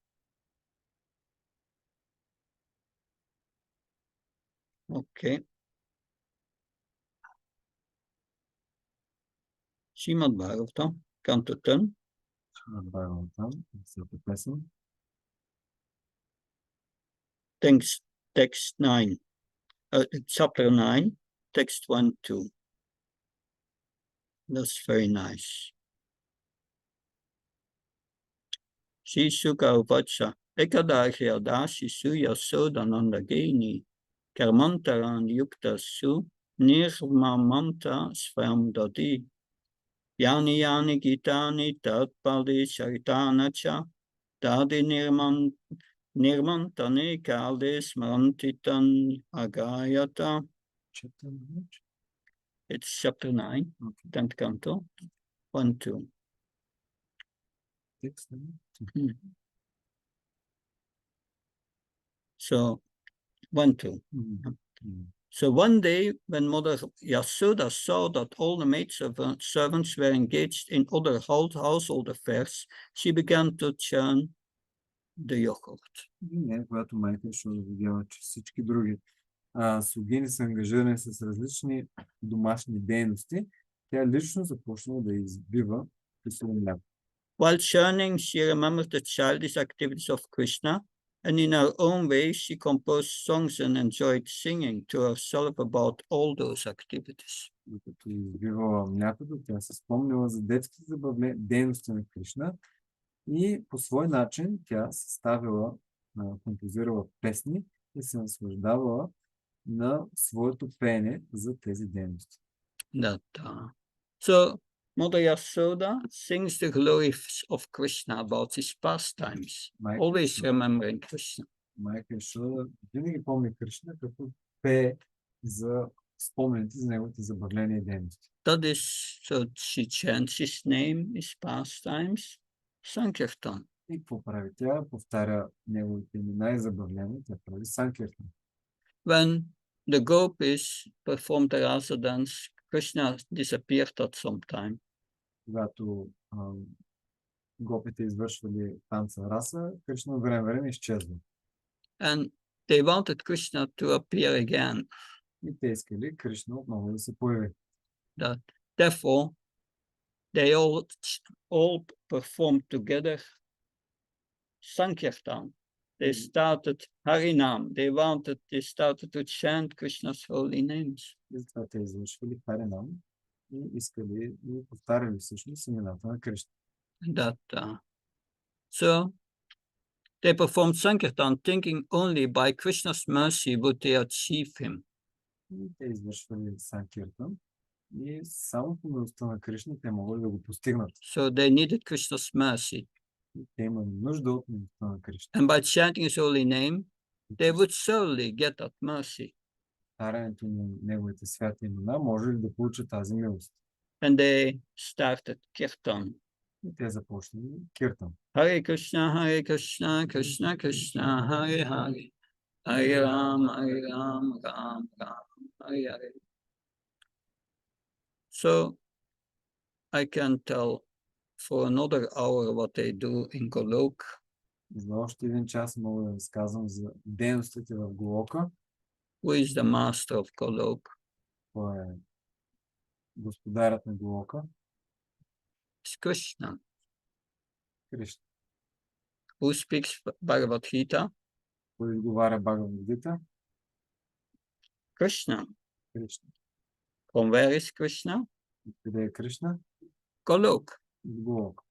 A: Okay. Srimad Bhagavatam, Canto 10.
B: Srimad Bhagavatam, всяка песен.
A: Text 9. Chapter 9, text 1-2. That's very nice. Shri Shuka Uvacha, Ekadahya Dashisu Yasodananda Geni, Karmantaran Yukta Su, Nirmamanta Swam Dadi, Yani Yani Gitani Tatpadi Charitanacha, Dadi Nirmantane Kalde Smarantitan Agayata. It's chapter 9, 10th canto, 1-2. So, 1-2. So one day, when Mother Yashoda saw that all the maidservants were engaged in other household affairs, she began to churn the yogurt.
B: Когато майка Яшода видяла, че всички други слугини са ангажирани с различни домашни дейности, тя лично започна да избива кисело мляко.
A: While churning, she remembered the childish activities of Krishna, and in her own way, she composed songs and enjoyed singing to herself about all those activities.
B: Докато избивала млякото, тя се спомнила за детските дейности на Кришна и по свой начин тя съставила, композирала песни и се наслаждавала на своето пеене за тези дейности.
A: So, Mother Yashoda sings the glories of Krishna about his pastimes, always remembering Krishna.
B: Майка Яшода винаги помни Кришна, като пее за спомените за неговите забавления и дейности.
A: That is, so she chants his name, his pastimes, Sankirtan.
B: И какво прави тя? Повтаря неговите имена и забавления, тя прави Санкиртан.
A: When the gopis performed the rasa dance, Krishna disappeared at some time.
B: Когато гопите извършвали танца раса, Кришна от време изчезва.
A: And they wanted Krishna to appear again.
B: И те искали Кришна отново да се появи.
A: Therefore, they all performed together Sankirtan. They started Harinam. They started to chant Krishna's holy names.
B: И затова те извършвали Харинам и искали и повтаряли всъщност имената на Кришна.
A: So they performed Sankirtan thinking only by Krishna's mercy would they achieve him.
B: И те извършвали Санкиртан и само по милостта на Кришна те могли да го постигнат.
A: So they needed Krishna's mercy.
B: И те имали нужда от милостта на Кришна.
A: And by chanting his holy name, they would surely get that mercy.
B: Повтарянето на неговите святи имена може ли да получат тази милост?
A: And they started Kirtan.
B: И те започнали киртан.
A: Hare Krishna, Krishna Krishna, Hare Hare, Hare Ram, Ram Ram, Hare Hare. So I can tell for another hour what they do in Golok.
B: За още един час мога да разказвам за дейностите в Голока.
A: Who is the master of Golok?
B: Кой е господарят на Голока?
A: It's Krishna.
B: Кришна.
A: Who speaks Bhagavad Gita?
B: Кой изговаря Бхагавад Гита?
A: Krishna.
B: Кришна.
A: From where is Krishna?
B: Къде е Кришна?
A: Golok.
B: От Голока.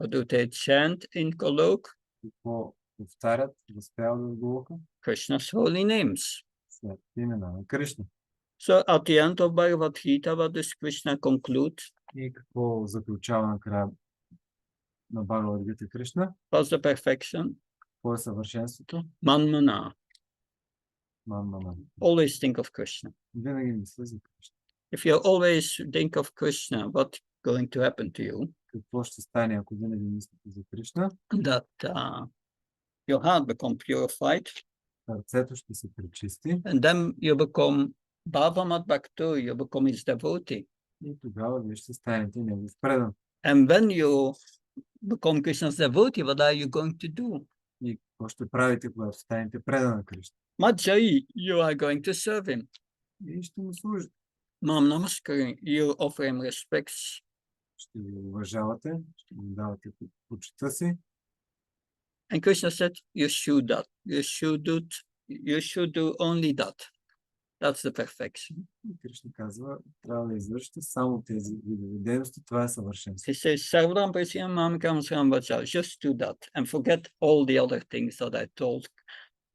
A: What do they chant in Golok?
B: Какво повтарят, възпяват в Голока?
A: Krishna's holy names.
B: След имена на Кришна.
A: So at the end of Bhagavad Gita, what does Krishna conclude?
B: И какво заключава накрая на Бхагавад Гита Кришна?
A: What's the perfection?
B: Какво е съвършенството?
A: Manmana.
B: Ман.
A: Always think of Krishna.
B: Винаги мисля за Кришна.
A: If you always think of Krishna, what's going to happen to you?
B: Какво ще стане, ако винаги мислите за Кришна?
A: That your heart become purified,
B: Сърцето ще се пречисти
A: and then you become Bhavamat Bhaktu, you become his devotee.
B: и тогава вие ще станете негов предан.
A: And when you become Krishna's devotee, what are you going to do?
B: И какво ще правите, когато станете предан на Кришна?
A: Majai, you are going to serve him.
B: И ще му служите.
A: Mam Namaskari, you offer him respects.
B: Ще ви уважавате, ще му давате почита си.
A: And Krishna said, you should that. You should do only that. That's the perfection.
B: И Кришна казва, трябва да извършите само тези видове дейности, това е съвършенство.
A: He says, Sarvadam Prasyam Mam Kamsam Vacha, just do that and forget all the other things that I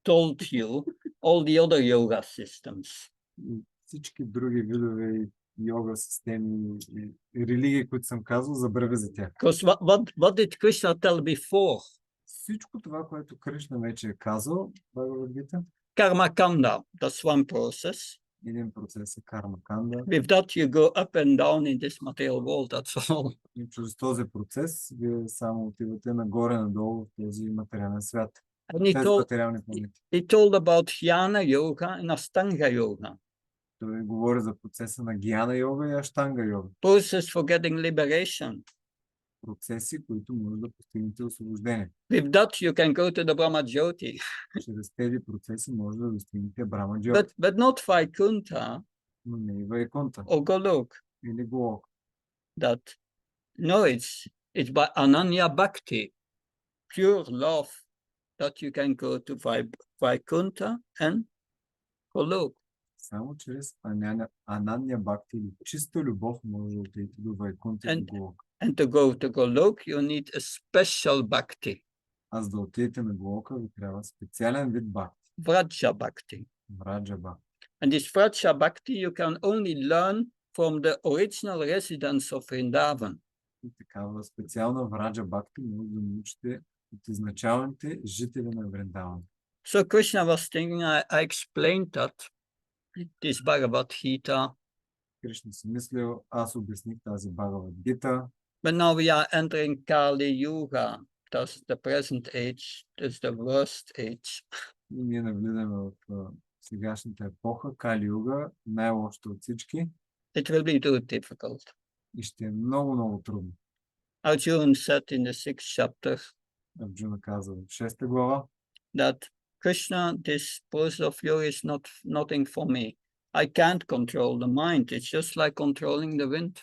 A: told you, all the other yoga systems.
B: И всички други видове йога системи и религии, които съм казал, забрави за тях.
A: Because what did Krishna tell before?
B: Всичко това, което Кришна вече е казал, Бхагавад Гита,
A: Karma Kanda, that's one process.
B: един процес е карма канда.
A: With that you go up and down in this material world, that's all.
B: И чрез този процес вие само отивате нагоре-надолу в този материален свят.
A: And
B: Тези материални планети.
A: he told about Jnana Yoga and Astanga Yoga.
B: Той говори за процеса на гьяна йога и аштанга йога.
A: Process for getting liberation.
B: Процеси, които може да постигнете освобождение.
A: With that you can go to the Brahma Jyoti.
B: Чрез тези процеси може да достигнете Брахма Джйоти.
A: But not Vaikuntha
B: Но не и Вайкунта
A: or Golok.
B: или Голок.
A: That no, it's by Ananya Bhakti, pure love, that you can go to Vaikuntha and Golok.
B: Само чрез Анanya Бхакти или чиста любов може да отидете до Вайкунта и до Голок.
A: And to go to Golok, you need a special Bhakti.
B: А за да отидете на Голока, ви трябва специален вид Бхакти.
A: Vraja Bhakti.
B: Враджа Бхакти.
A: And this Vraja Bhakti you can only learn from the original residents of Vrindavan.
B: И такава специална Враджа Бхакти може да научите от изначалните жители на Вриндаван.
A: So Krishna was thinking, I explained that this Bhagavad Gita,
B: Кришна си мислил, аз обясних тази Бхагавад Гита,
A: but now we are entering Kali Yuga. That's the present age, that's the worst age.
B: и ние навлизаме в сегашната епоха, Кали Юга, най-лошото от всички,
A: It will be too difficult.
B: и ще е много, много трудно.
A: Arjuna said in the 6th chapter
B: Арджуна каза в 6 глава,
A: that Krishna, this process of yoga is nothing for me. I can't control the mind. It's just like controlling the wind.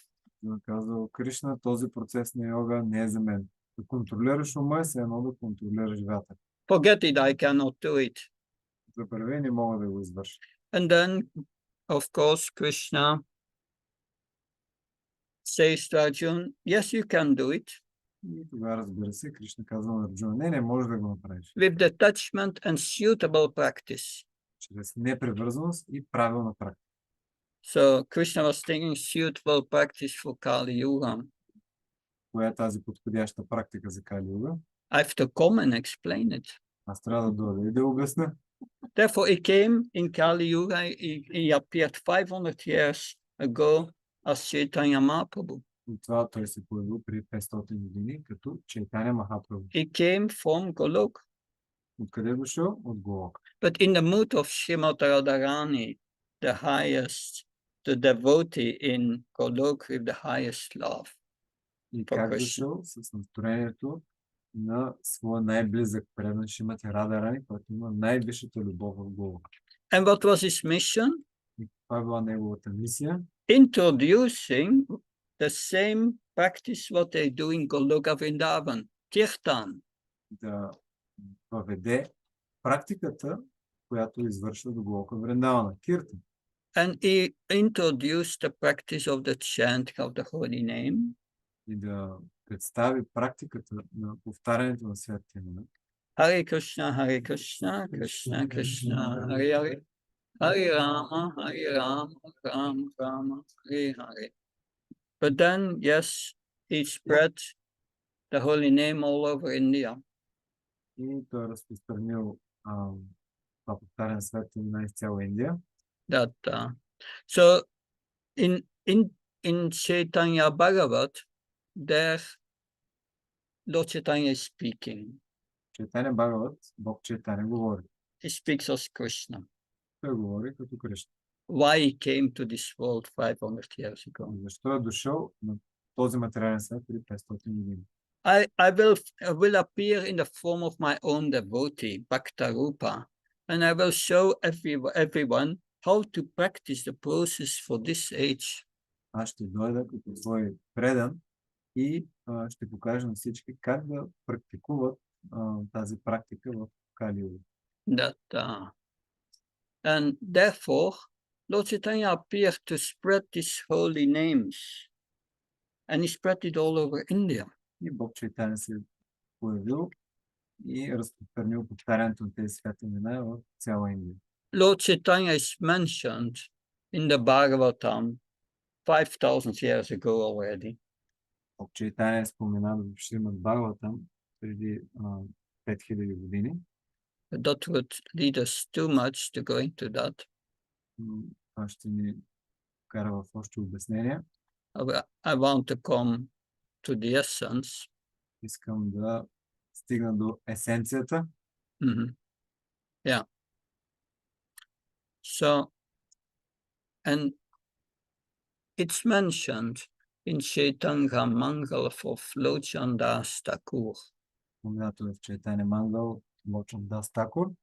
B: Арджуна каза, Кришна, този процес на йога не е за мен. Да контролираш ума е едно да контролираш вятър.
A: Forget it, I cannot do it.
B: За първи не мога да го извърша.
A: And then, of course, Krishna says to Arjuna, yes, you can do it.
B: И тогава, разбира се, Кришна казва на Арджуна, не може да го направиш.
A: With detachment and suitable practice.
B: Чрез непривързаност и правилна практика.
A: So Krishna was thinking suitable practice for Kali Yuga.
B: Коя е тази подходяща практика за Кали Юга?
A: I have to come and explain it.
B: Аз трябва да дойда и да обясня.
A: Therefore, he came in Kali Yuga. He appeared 500 years ago as Chaitanya Mahaprabhu.
B: И това той се появил при 500 години като Чайтаня Махапрабху.
A: He came from Golok.
B: Откъде е дошъл? От Голок.
A: But in the mood of Srimati Radharani, the highest, the devotee in Golok with the highest love.
B: И как дошъл? С настроението на своя най-близък предан Шримати Радарани, който има най-висшата любов в Голок.
A: And what was his mission?
B: И каква била неговата мисия?
A: Introducing the same practice what they do in Goloka Vrindavan, Kirtan.
B: Да въведе практиката, която извършва до Голока Вриндавана, Киртан.
A: And he introduced the practice of the chanting of the holy name.
B: И да представи практиката на повтарянето на святия име.
A: Hare Krishna, Krishna Krishna, Hare Hare, Hare Rama, Rama, Hare Hare. But then, yes, he spread the holy name all over India.
B: И той е разпространил това повтаряне на святия име из цяла Индия.
A: That so in Chaitanya Bhagavat, there Lord Chaitanya is speaking.
B: Чайтаня Бхагават, Бог Чайтаня говори.
A: He speaks as Krishna.
B: Той говори като Кришна.
A: Why he came to this world 500 years ago.
B: Защо е дошъл на този материален свят при 500 години?
A: I will appear in the form of my own devotee, Bhakta Rupa, and I will show everyone how to practice the process for this age.
B: Аз ще дойда като свой предан и ще покажа на всички как да практикуват тази практика в Кали-юга.
A: And therefore, Lord Chaitanya appeared to spread these holy names, and he spread it all over India.
B: И Бог Чайтаня се появил и разпространил повтарянето на тези святи имена в цяла Индия.
A: Lord Chaitanya is mentioned in the Bhagavatam 5,000 years ago already.
B: Бог Чайтаня е споменат в Шримад Бхагаватам преди 5000 години.
A: That would lead us too much to go into that.
B: Това ще ни кара в още обяснения.
A: I want to come to the essence.
B: Искам да стигна до есенцията.
A: Yeah. So, and it's mentioned in Chaitanya Mangala of Lochan Das Thakur.
B: Споменато е в Чайтаня Мангал, Лочан Дас Такур.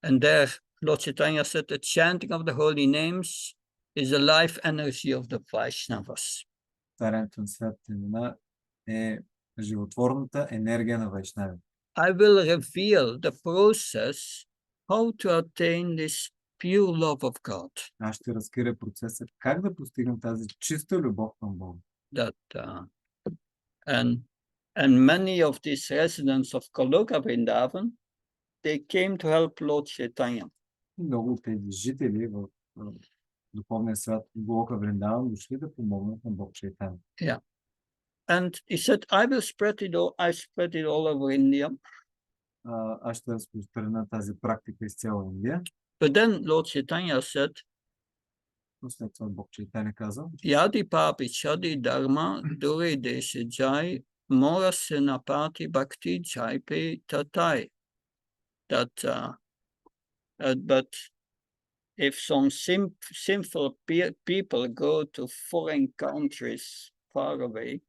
A: And there, Lord Chaitanya said the chanting of the holy names is the life energy of the Vaishnavas.
B: Повтарянето на святите имена е животворната енергия на Вайшнави.
A: I will reveal the process how to attain this pure love of God.
B: Аз ще разкрия процеса как да постигнем тази чиста любов към Бога.
A: And many of these residents of Goloka Vrindavan, they came to help Lord Chaitanya.
B: Много от тези жители в духовния свят Голока Вриндаван дошли да помогнат на Бог Чайтаня.
A: Yeah. And he said, I spread it all over India.
B: Аз ще разпространя тази практика из цяла Индия.
A: But then Lord Chaitanya said,
B: но след това Бог Чайтаня каза,
A: Yadi papi chadi dharma dure deshe jai mora senapati bhakti jai pe tatai. But if some sinful people go to foreign countries far away,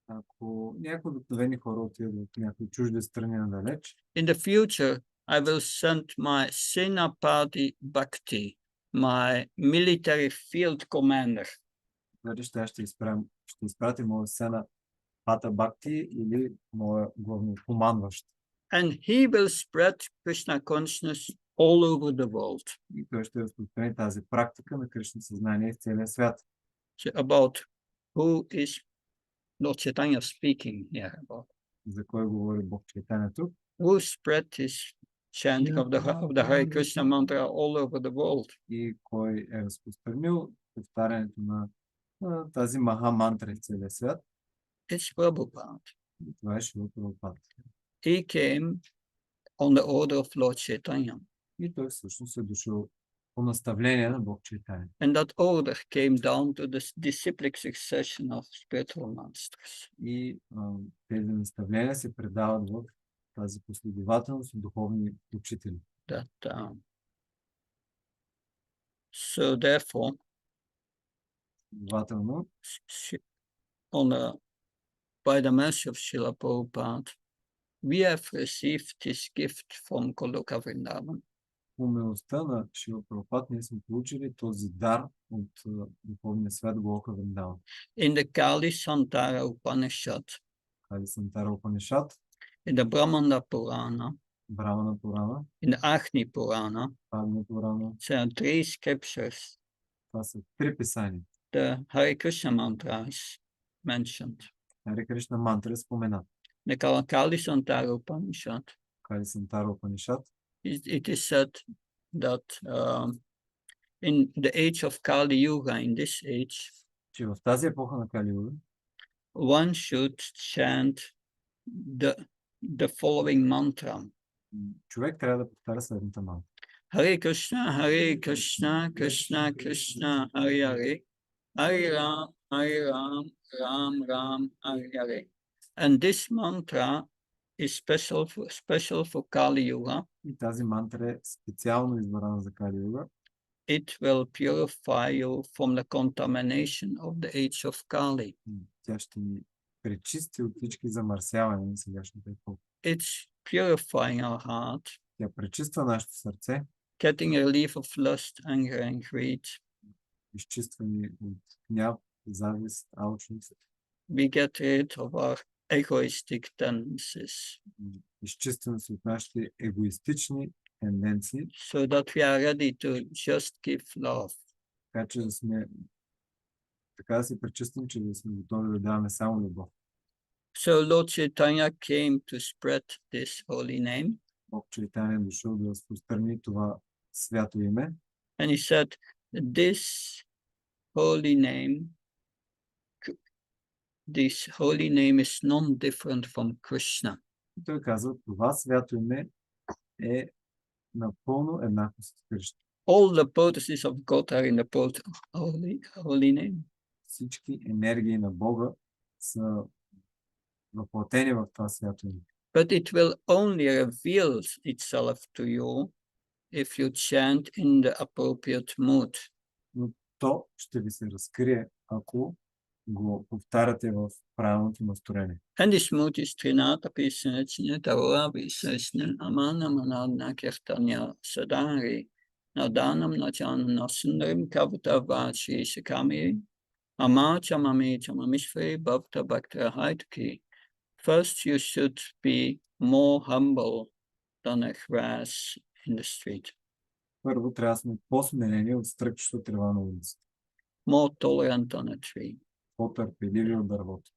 B: ако някои обикновени хора отидат в някои чужди страни надалеч,
A: in the future I will send my senapati bhakti, my military field commander.
B: Ще изпратим моя сена Пата Бхакти или моя главнокомандващ.
A: And he will spread Krishna consciousness all over the world.
B: И той ще разпространи тази практика на Кришна съзнание в целия свят.
A: So about who is Lord Chaitanya speaking here about?
B: За кой говори Бог Чайтаня тук?
A: Who spread his chanting of the Hare Krishna mantra all over the world?
B: И кой е разпространил повтарянето на тази маха мантра в целия свят?
A: It's Prabhupada.
B: Това е Шрила Прабхупада.
A: He came on the order of Lord Chaitanya.
B: И той всъщност е дошъл по наставление на Бог Чайтания.
A: And that order came down to the disciplic succession of spiritual masters.
B: И тези наставления се предават в тази последователност от духовни учители.
A: That so therefore,
B: Следователно,
A: by the mercy of Srila Prabhupada, we have received this gift from Goloka Vrindavan.
B: по милостта на Шрила Прабхупад ние сме получили този дар от духовния свят Голока Вриндаван.
A: In the Kali Santara Upanishad,
B: Кали Сантара Упанишад,
A: in the Brahmana Purana,
B: Брамана Пурана,
A: in the Agni Purana,
B: Агни Пурана.
A: there are 3 scriptures.
B: Това са 3 писания.
A: The Hare Krishna mantra is mentioned.
B: Харе Кришна мантра е споменат.
A: The Kali Santara Upanishad,
B: Кали Сантара Упанишад,
A: it is said that in the age of Kali Yuga, in this age,
B: че в тази епоха на Кали Юга,
A: one should chant the following mantra.
B: човек трябва да повтаря следната мантра.
A: Hare Krishna, Krishna Krishna, Hare Hare, Hare Ram, Ram Ram, Hare Hare. And this mantra is special for Kali Yuga.
B: И тази мантра е специално избрана за Кали Юга.
A: It will purify you from the contamination of the age of Kali.
B: Тя ще ни пречисти от всички замърсявания на сегашната епоха.
A: It's purifying our heart,
B: Тя пречиства нашето сърце,
A: getting relief of lust, anger, and greed.
B: изчиства ни от гняв, завист, алчност.
A: We get rid of our egoistic tendencies,
B: Изчистваме се от нашите егоистични тенденции,
A: so that we are ready to just give love.
B: така че да сме така да се пречистим, че да сме готови да даваме само любов.
A: So Lord Chaitanya came to spread this holy name,
B: Бог Чайтания е дошъл да разпространи това свято име.
A: and he said, this holy name is non-different from Krishna.
B: И той казва, това свято име е напълно еднакво с Кришна.
A: All the potencies of God are in the holy name.
B: Всички енергии на Бога са въплатени в това свято име.
A: But it will only reveal itself to you if you chant in the appropriate mood.
B: Но то ще ви се разкрие, ако го повтаряте в правилното настроение.
A: And this mood is Trinata Pisnechnya Tavora Visesnya Amana Manadna Kirtanya Sadari Nadanam Najan Nasundrim Kavata Vachi Shikami Ama Chamami Chamamishve Bhakta Bhakta Haitki. First, you should be more humble than a grass in the street,
B: Първо трябва да сме по-смирени от стръкчето трева на улицата,
A: more tolerant than a tree.
B: по-търпеливи от дървото.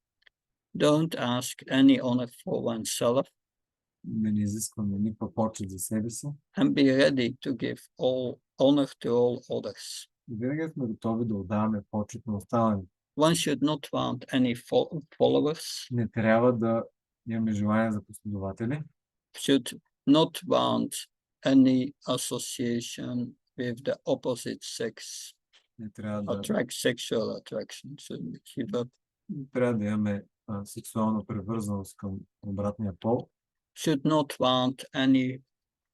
A: Don't ask any honor for oneself,
B: Да не изискваме никаква почет за себе си.
A: and be ready to give all honor to all others.
B: И винаги сме готови да отдаваме почет на останалите.
A: One should not want any followers,
B: Не трябва да имаме желание за последователи.
A: should not want any association with the opposite sex,
B: Не трябва да,
A: sexual attraction. Should give up.
B: трябва да имаме сексуална привързаност към обратния пол.
A: Should not want any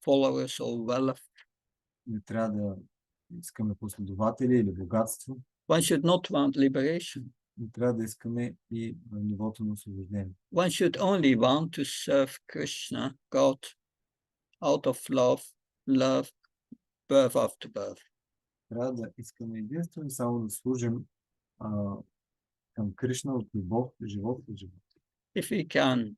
A: followers or wealth.
B: Не трябва да искаме последователи или богатство.
A: One should not want liberation.
B: Не трябва да искаме и нивото на освобождение.
A: One should only want to serve Krishna, God, out of love, birth after birth.
B: Трябва да искаме единствено само да служим към Кришна от любов, живот и живот.
A: If we can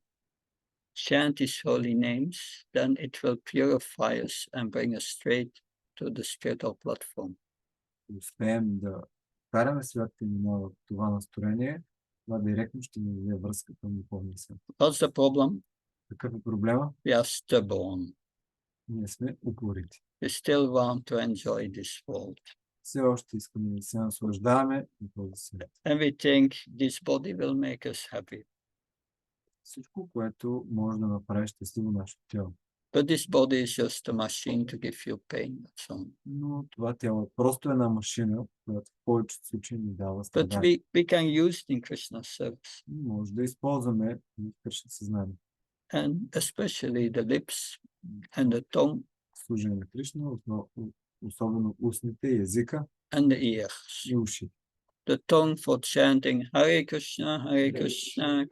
A: chant his holy names, then it will purify us and bring us straight to the spiritual platform.
B: Успеем да караме святите имена в това настроение, това директно ще ни даде връзка към духовния свят.
A: What's the problem?
B: Какъв е проблема?
A: We are stubborn.
B: Ние сме упорити.
A: We still want to enjoy this world.
B: Все още искаме да се наслаждаваме на този свят.
A: And we think this body will make us happy.
B: Всичко, което може да направи щастливо нашето тяло.
A: But this body is just a machine to give you pain. That's all.
B: Но това тяло просто е една машина, която в повечето случаи ни дава
A: But
B: страдания.
A: we can use it in Krishna's service.
B: Може да използваме в Кришна съзнание.
A: And especially the lips and the tongue
B: Служение на Кришна, особено устните, езика
A: and the ears.
B: и уши.
A: The tongue for chanting Hare Krishna,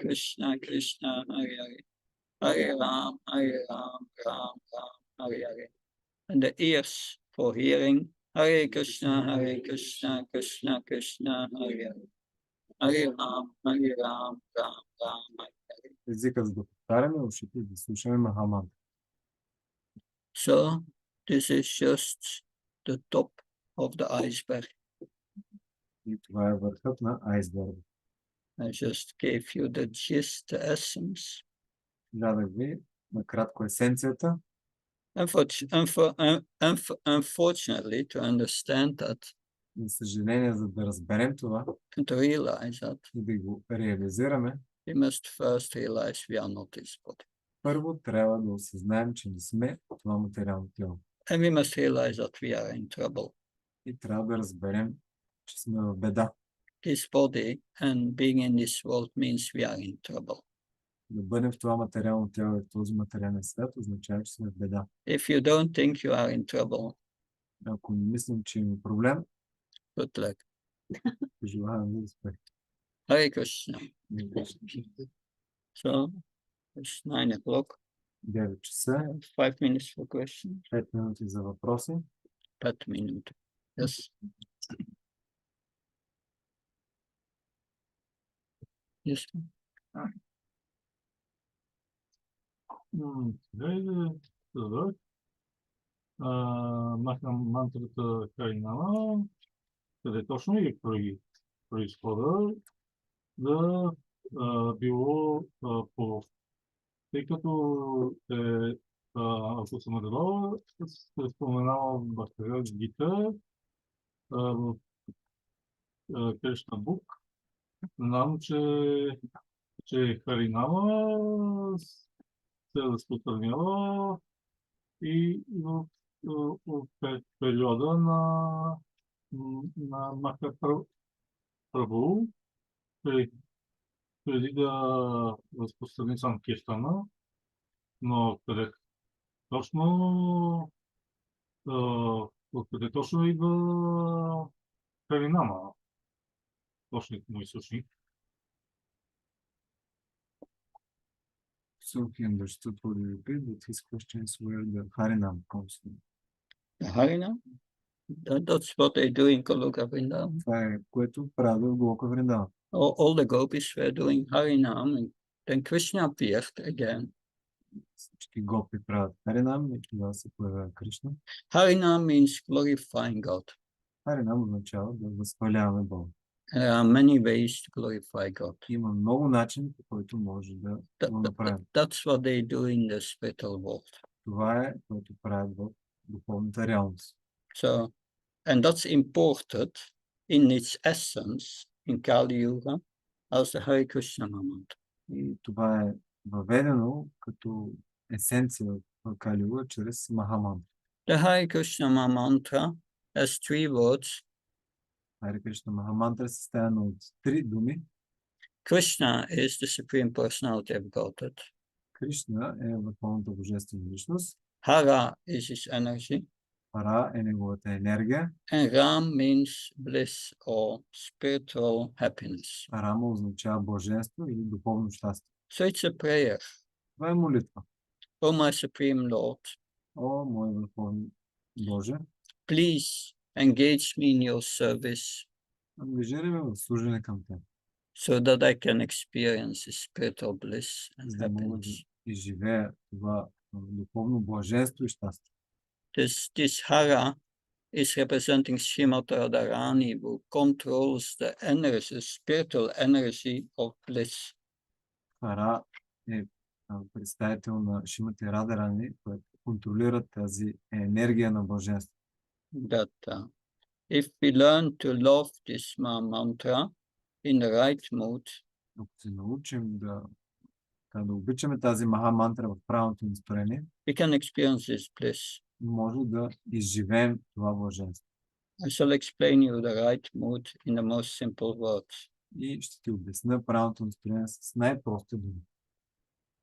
A: Krishna Krishna, Hare Hare. Hare Ram, Ram Ram, Hare Hare. And the ears for hearing Hare Krishna, Krishna Krishna, Hare Hare. Hare Ram, Ram Ram, Hare Hare.
B: Езика за да повтаряме, ушите да слушаме Махамантра.
A: So this is just the top of the iceberg.
B: И това е върхът на айсберга.
A: I just gave you the gist, the essence.
B: Дадах ви накратко есенцията.
A: Unfortunately, to understand that
B: За съжаление, за да разберем това
A: and to realize that,
B: и да го реализираме,
A: we must first realize we are not this body.
B: първо трябва да осъзнаем, че не сме това материално тяло.
A: And we must realize that we are in trouble.
B: И трябва да разберем, че сме в беда.
A: This body and being in this world means we are in trouble.
B: Да бъдем в това материално тяло и в този материален свят означава, че сме в беда.
A: If you don't think you are in trouble,
B: Ако не мислим, че има проблем,
A: good luck.
B: пожелавам ви успех.
A: Hare Krishna. So it's 9 o'clock.
B: 9 часа,
A: 5 minutes for questions.
B: 5 минути за въпроси.
A: 5 minutes. Yes. Yes.
C: Махам мантрата Харинама, къде точно и произхода, да било по... Тъй като ако съм разбрал, се споменава в Бхакти Гита, в Кришна Бук, знам, че Харинама се разпространява и в периода на Махапрабху, преди да разпространи Санкиртана, но откъде точно идва Харинама, точният му източник.
B: So he understood what you repeat, but his question is where the Harinam comes from.
A: The Harinam? That's what they do in Goloka Vrindavan.
B: Това е което прави в Голока Вриндаван.
A: All the gopis were doing Harinam, and then Krishna appeared again.
B: Всички гопи правят Харинам и тогава се появява Кришна.
A: Harinam means glorifying God.
B: Харинам означава да възхваляваме Бога.
A: There are many ways to glorify God.
B: Има много начини, по който може да го направим.
A: That's what they do in the spiritual world.
B: Това е, което правят в духовната реалност.
A: So, and that's imported in its essence in Kali Yuga as the Hare Krishna mantra.
B: И това е въведено като есенция в Кали Юга чрез Махамантра.
A: The Hare Krishna mantra has 3 words.
B: Харе Кришна Махамантра се състои от 3 думи.
A: Krishna is the Supreme Personality of Godhead.
B: Кришна е върховната божествена личност.
A: Hara is his energy.
B: Пара е неговата енергия.
A: And Ram means bliss or spiritual happiness.
B: Рама означава блаженство или духовно щастие.
A: So it's a prayer.
B: Това е молитва.
A: Oh, my Supreme Lord,
B: О, мой върховен Боже,
A: please engage me in your service
B: ангажираме в служене към Теб,
A: so that I can experience spiritual bliss and
B: за да мога да
A: happiness.
B: изживея това духовно блаженство и щастие.
A: This Hara is representing Srimati Radharani, who controls the energy, spiritual energy of bliss.
B: Хара е представител на Шримати Радарани, който контролира тази енергия на блаженство.
A: That if we learn to love this mantra in the right mood,
B: Ако се научим да да обичаме тази маха мантра в правилното настроение,
A: we can experience this bliss.
B: може да изживеем това блаженство.
A: I shall explain you the right mood in the most simple words.
B: И ще ти обясня правилното настроение с най-прости думи.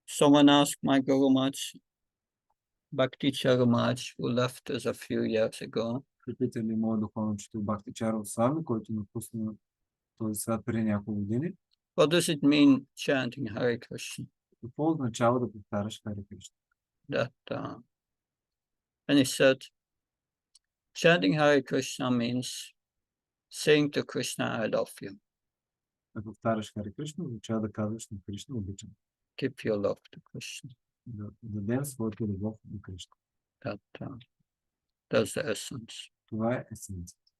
A: Someone asked my Guru Maharaj, Bhakti Charamaj, who left us a few years ago,
B: Питали моят духовен учител Бхакти Свами, който напусна този свят преди няколко години.
A: what does it mean chanting Hare Krishna?
B: Какво означава да повтаряш Харе Кришна?
A: That, and he said, chanting Hare Krishna means saying to Krishna, I love you.
B: Да повтаряш Харе Кришна означава да казваш на Кришна обичам.
A: Give your love to Krishna.
B: Да дадем своята любов на Кришна.
A: That's the essence.
B: Това е есенцията.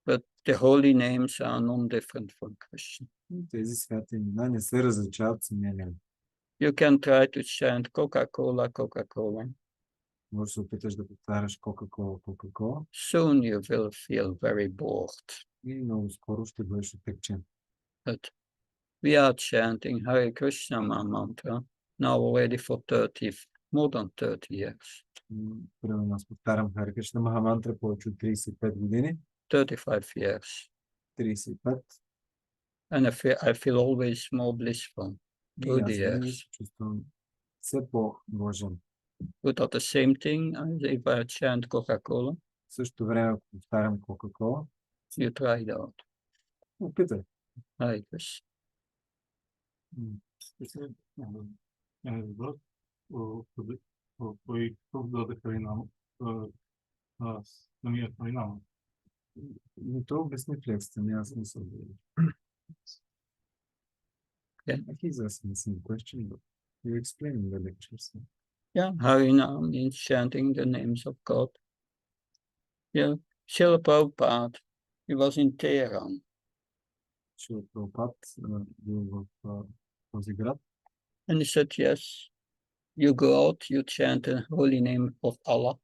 A: But the holy names are non-different from Krishna.
B: Тези святи имена не се различават от самия него.
A: You can try to chant Coca-Cola, Coca-Cola.
B: Може да се опиташ да повтаряш Кока-Кола, Кока-Кола.
A: Soon you will feel very bored.
B: И много скоро ще бъдеш отекчен.
A: But we are chanting Hare Krishna mantra now already for more than 30 years.
B: Примерно аз повтарям Харе Кришна Махамантра повече от 35 години.
A: 35 years.
B: 35.
A: And I feel always more blissful through the
B: И аз
A: years.
B: се чувствам все по-блажен.
A: But at the same thing, if I chant Coca-Cola,
B: В същото време, ако повтарям Кока-Кола,
A: you try it out.
B: опитай.
A: Hare Krishna.
C: Кой даде Харинама? Самия Харинама.
B: Не то обясни в лекцията, няма смисъл. He's asking the same question, but you're explaining the lectures.
A: Yeah, Harinam means chanting the names of God. Yeah, Srila Prabhupada, he was in Tehran.
B: Шрила Прабхупад бил в този град.
A: And he said, yes, you go out, you chant the holy name of Allah.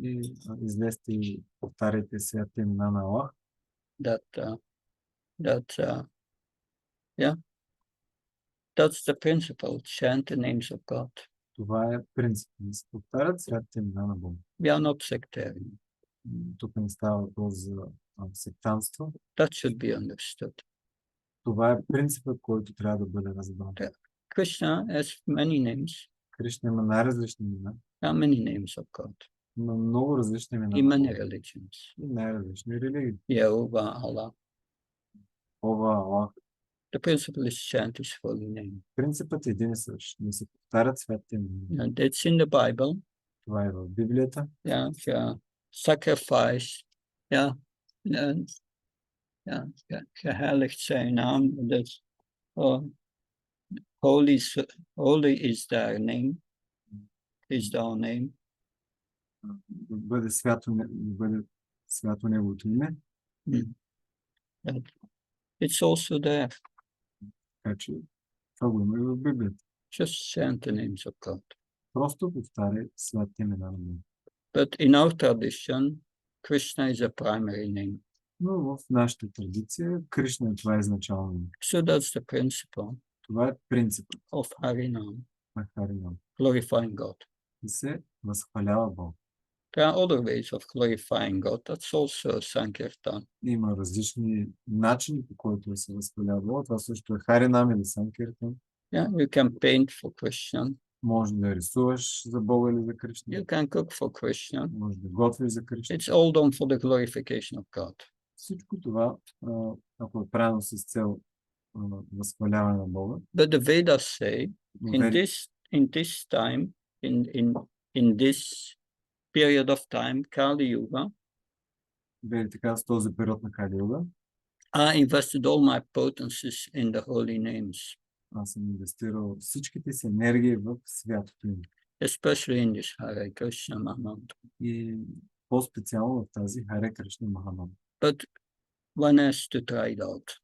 B: И излезте и повтаряйте святите имена на Аллах.
A: That's the principle, chant the names of God.
B: Това е принцип. Да се повтарят святите имена на Бога.
A: We are not sectarian.
B: Тук не става въпрос за сектантство.
A: That should be understood.
B: Това е принципът, който трябва да бъде разбран.
A: Krishna has many names.
B: Кришна има най-различни имена.
A: There are many names of God.
B: Има много различни имена.
A: In many religions.
B: И най-различни религии.
A: Yehovah, Allah.
B: Ова, Аллах.
A: The principle is chant His holy name.
B: Принципът е един и същ. Да се повтарят святите имена.
A: And it's in the Bible.
B: Това е в Библията.
A: Sacrifice. Geheiligd zijn naam. Holy is their name. Is their name.
B: Бъде свято неговото име.
A: It's also there.
B: Така че това го има и в Библията.
A: Just chant the names of God.
B: Просто повтаряй святите имена на Бога.
A: But in our tradition, Krishna is a primary name.
B: Но в нашата традиция Кришна това е изначално име.
A: So that's the principle.
B: Това е принципът
A: of Harinam,
B: на Харинам.
A: glorifying God.
B: Да се възхвалява Бог.
A: There are other ways of glorifying God. That's also Sankirtan.
B: Има различни начини, по които се възхвалява Бог. Това също е Харинам или Санкиртан.
A: Yeah, you can paint for Krishna.
B: Може да рисуваш за Бога или за Кришна.
A: You can cook for Krishna.
B: Може да готвиш за Кришна.
A: It's all done for the glorification of God.
B: Всичко това, ако е правилно с цел възхваляване на Бога.
A: But the Vedas say, in this time, in this period of time, Kali Yuga,
B: така с този период на Кали Юга,
A: I invested all my potencies in the holy names.
B: Аз съм инвестирал всичките си енергии в святото име.
A: Especially in this Hare Krishna mantra.
B: И по-специално в тази Харе Кришна Махамантра.
A: But one has to try it out.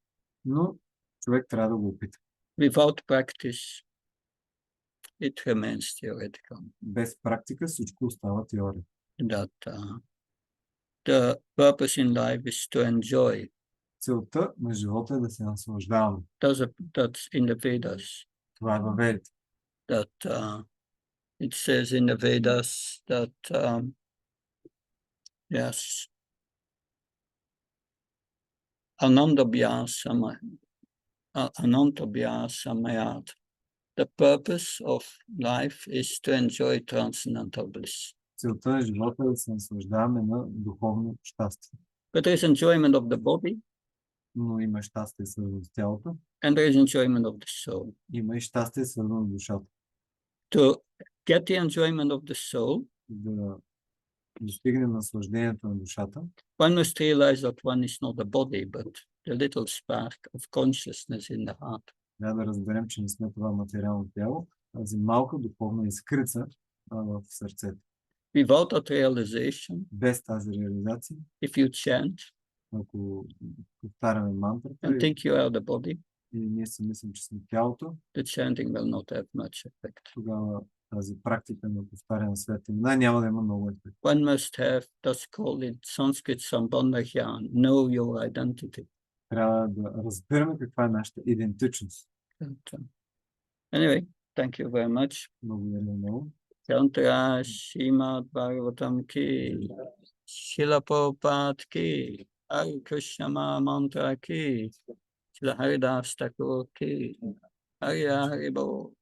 B: Но човек трябва да го опита.
A: Without practice, it remains theoretical.
B: Без практика всичко остава теория.
A: That the purpose in life is to enjoy
B: Целта на живота е да се наслаждаваме.
A: That's in the Vedas.
B: Това е във Ведите.
A: That it says in the Vedas that yes, Anandabhyasamayat. The purpose of life is to enjoy transcendental bliss.
B: Целта на живота е да се наслаждаваме на духовно щастие.
A: But there is enjoyment of the body,
B: Но има щастие свързано с тялото,
A: and there is enjoyment of the soul.
B: има и щастие свързано с душата.
A: To get the enjoyment of the soul,
B: Да достигнем наслаждението на душата,
A: one must realize that one is not a body, but the little spark of consciousness in the heart.
B: трябва да разберем, че не сме това материално тяло, а тази малка духовна искрица в сърцето.
A: Without that realization,
B: Без тази реализация,
A: if you chant
B: ако повтаряме мантрата
A: and think you are the body,
B: и ние си мислим, че сме тялото,
A: the chanting will not have much effect.
B: тогава тази практика на повтаряне на святите имена няма да има много ефект.
A: One must have, that's called in Sanskrit Sambandhyan, know your identity.
B: Трябва да разбираме каква е нашата идентичност.
A: Anyway, thank you very much.
B: Благодаря много.
A: Tantra Srimad Bhagavatam ki, Srila Prabhupada ki, Hare Krishna Mantra ki, Srila Haridas Thakur ki, Hare Hare Bol.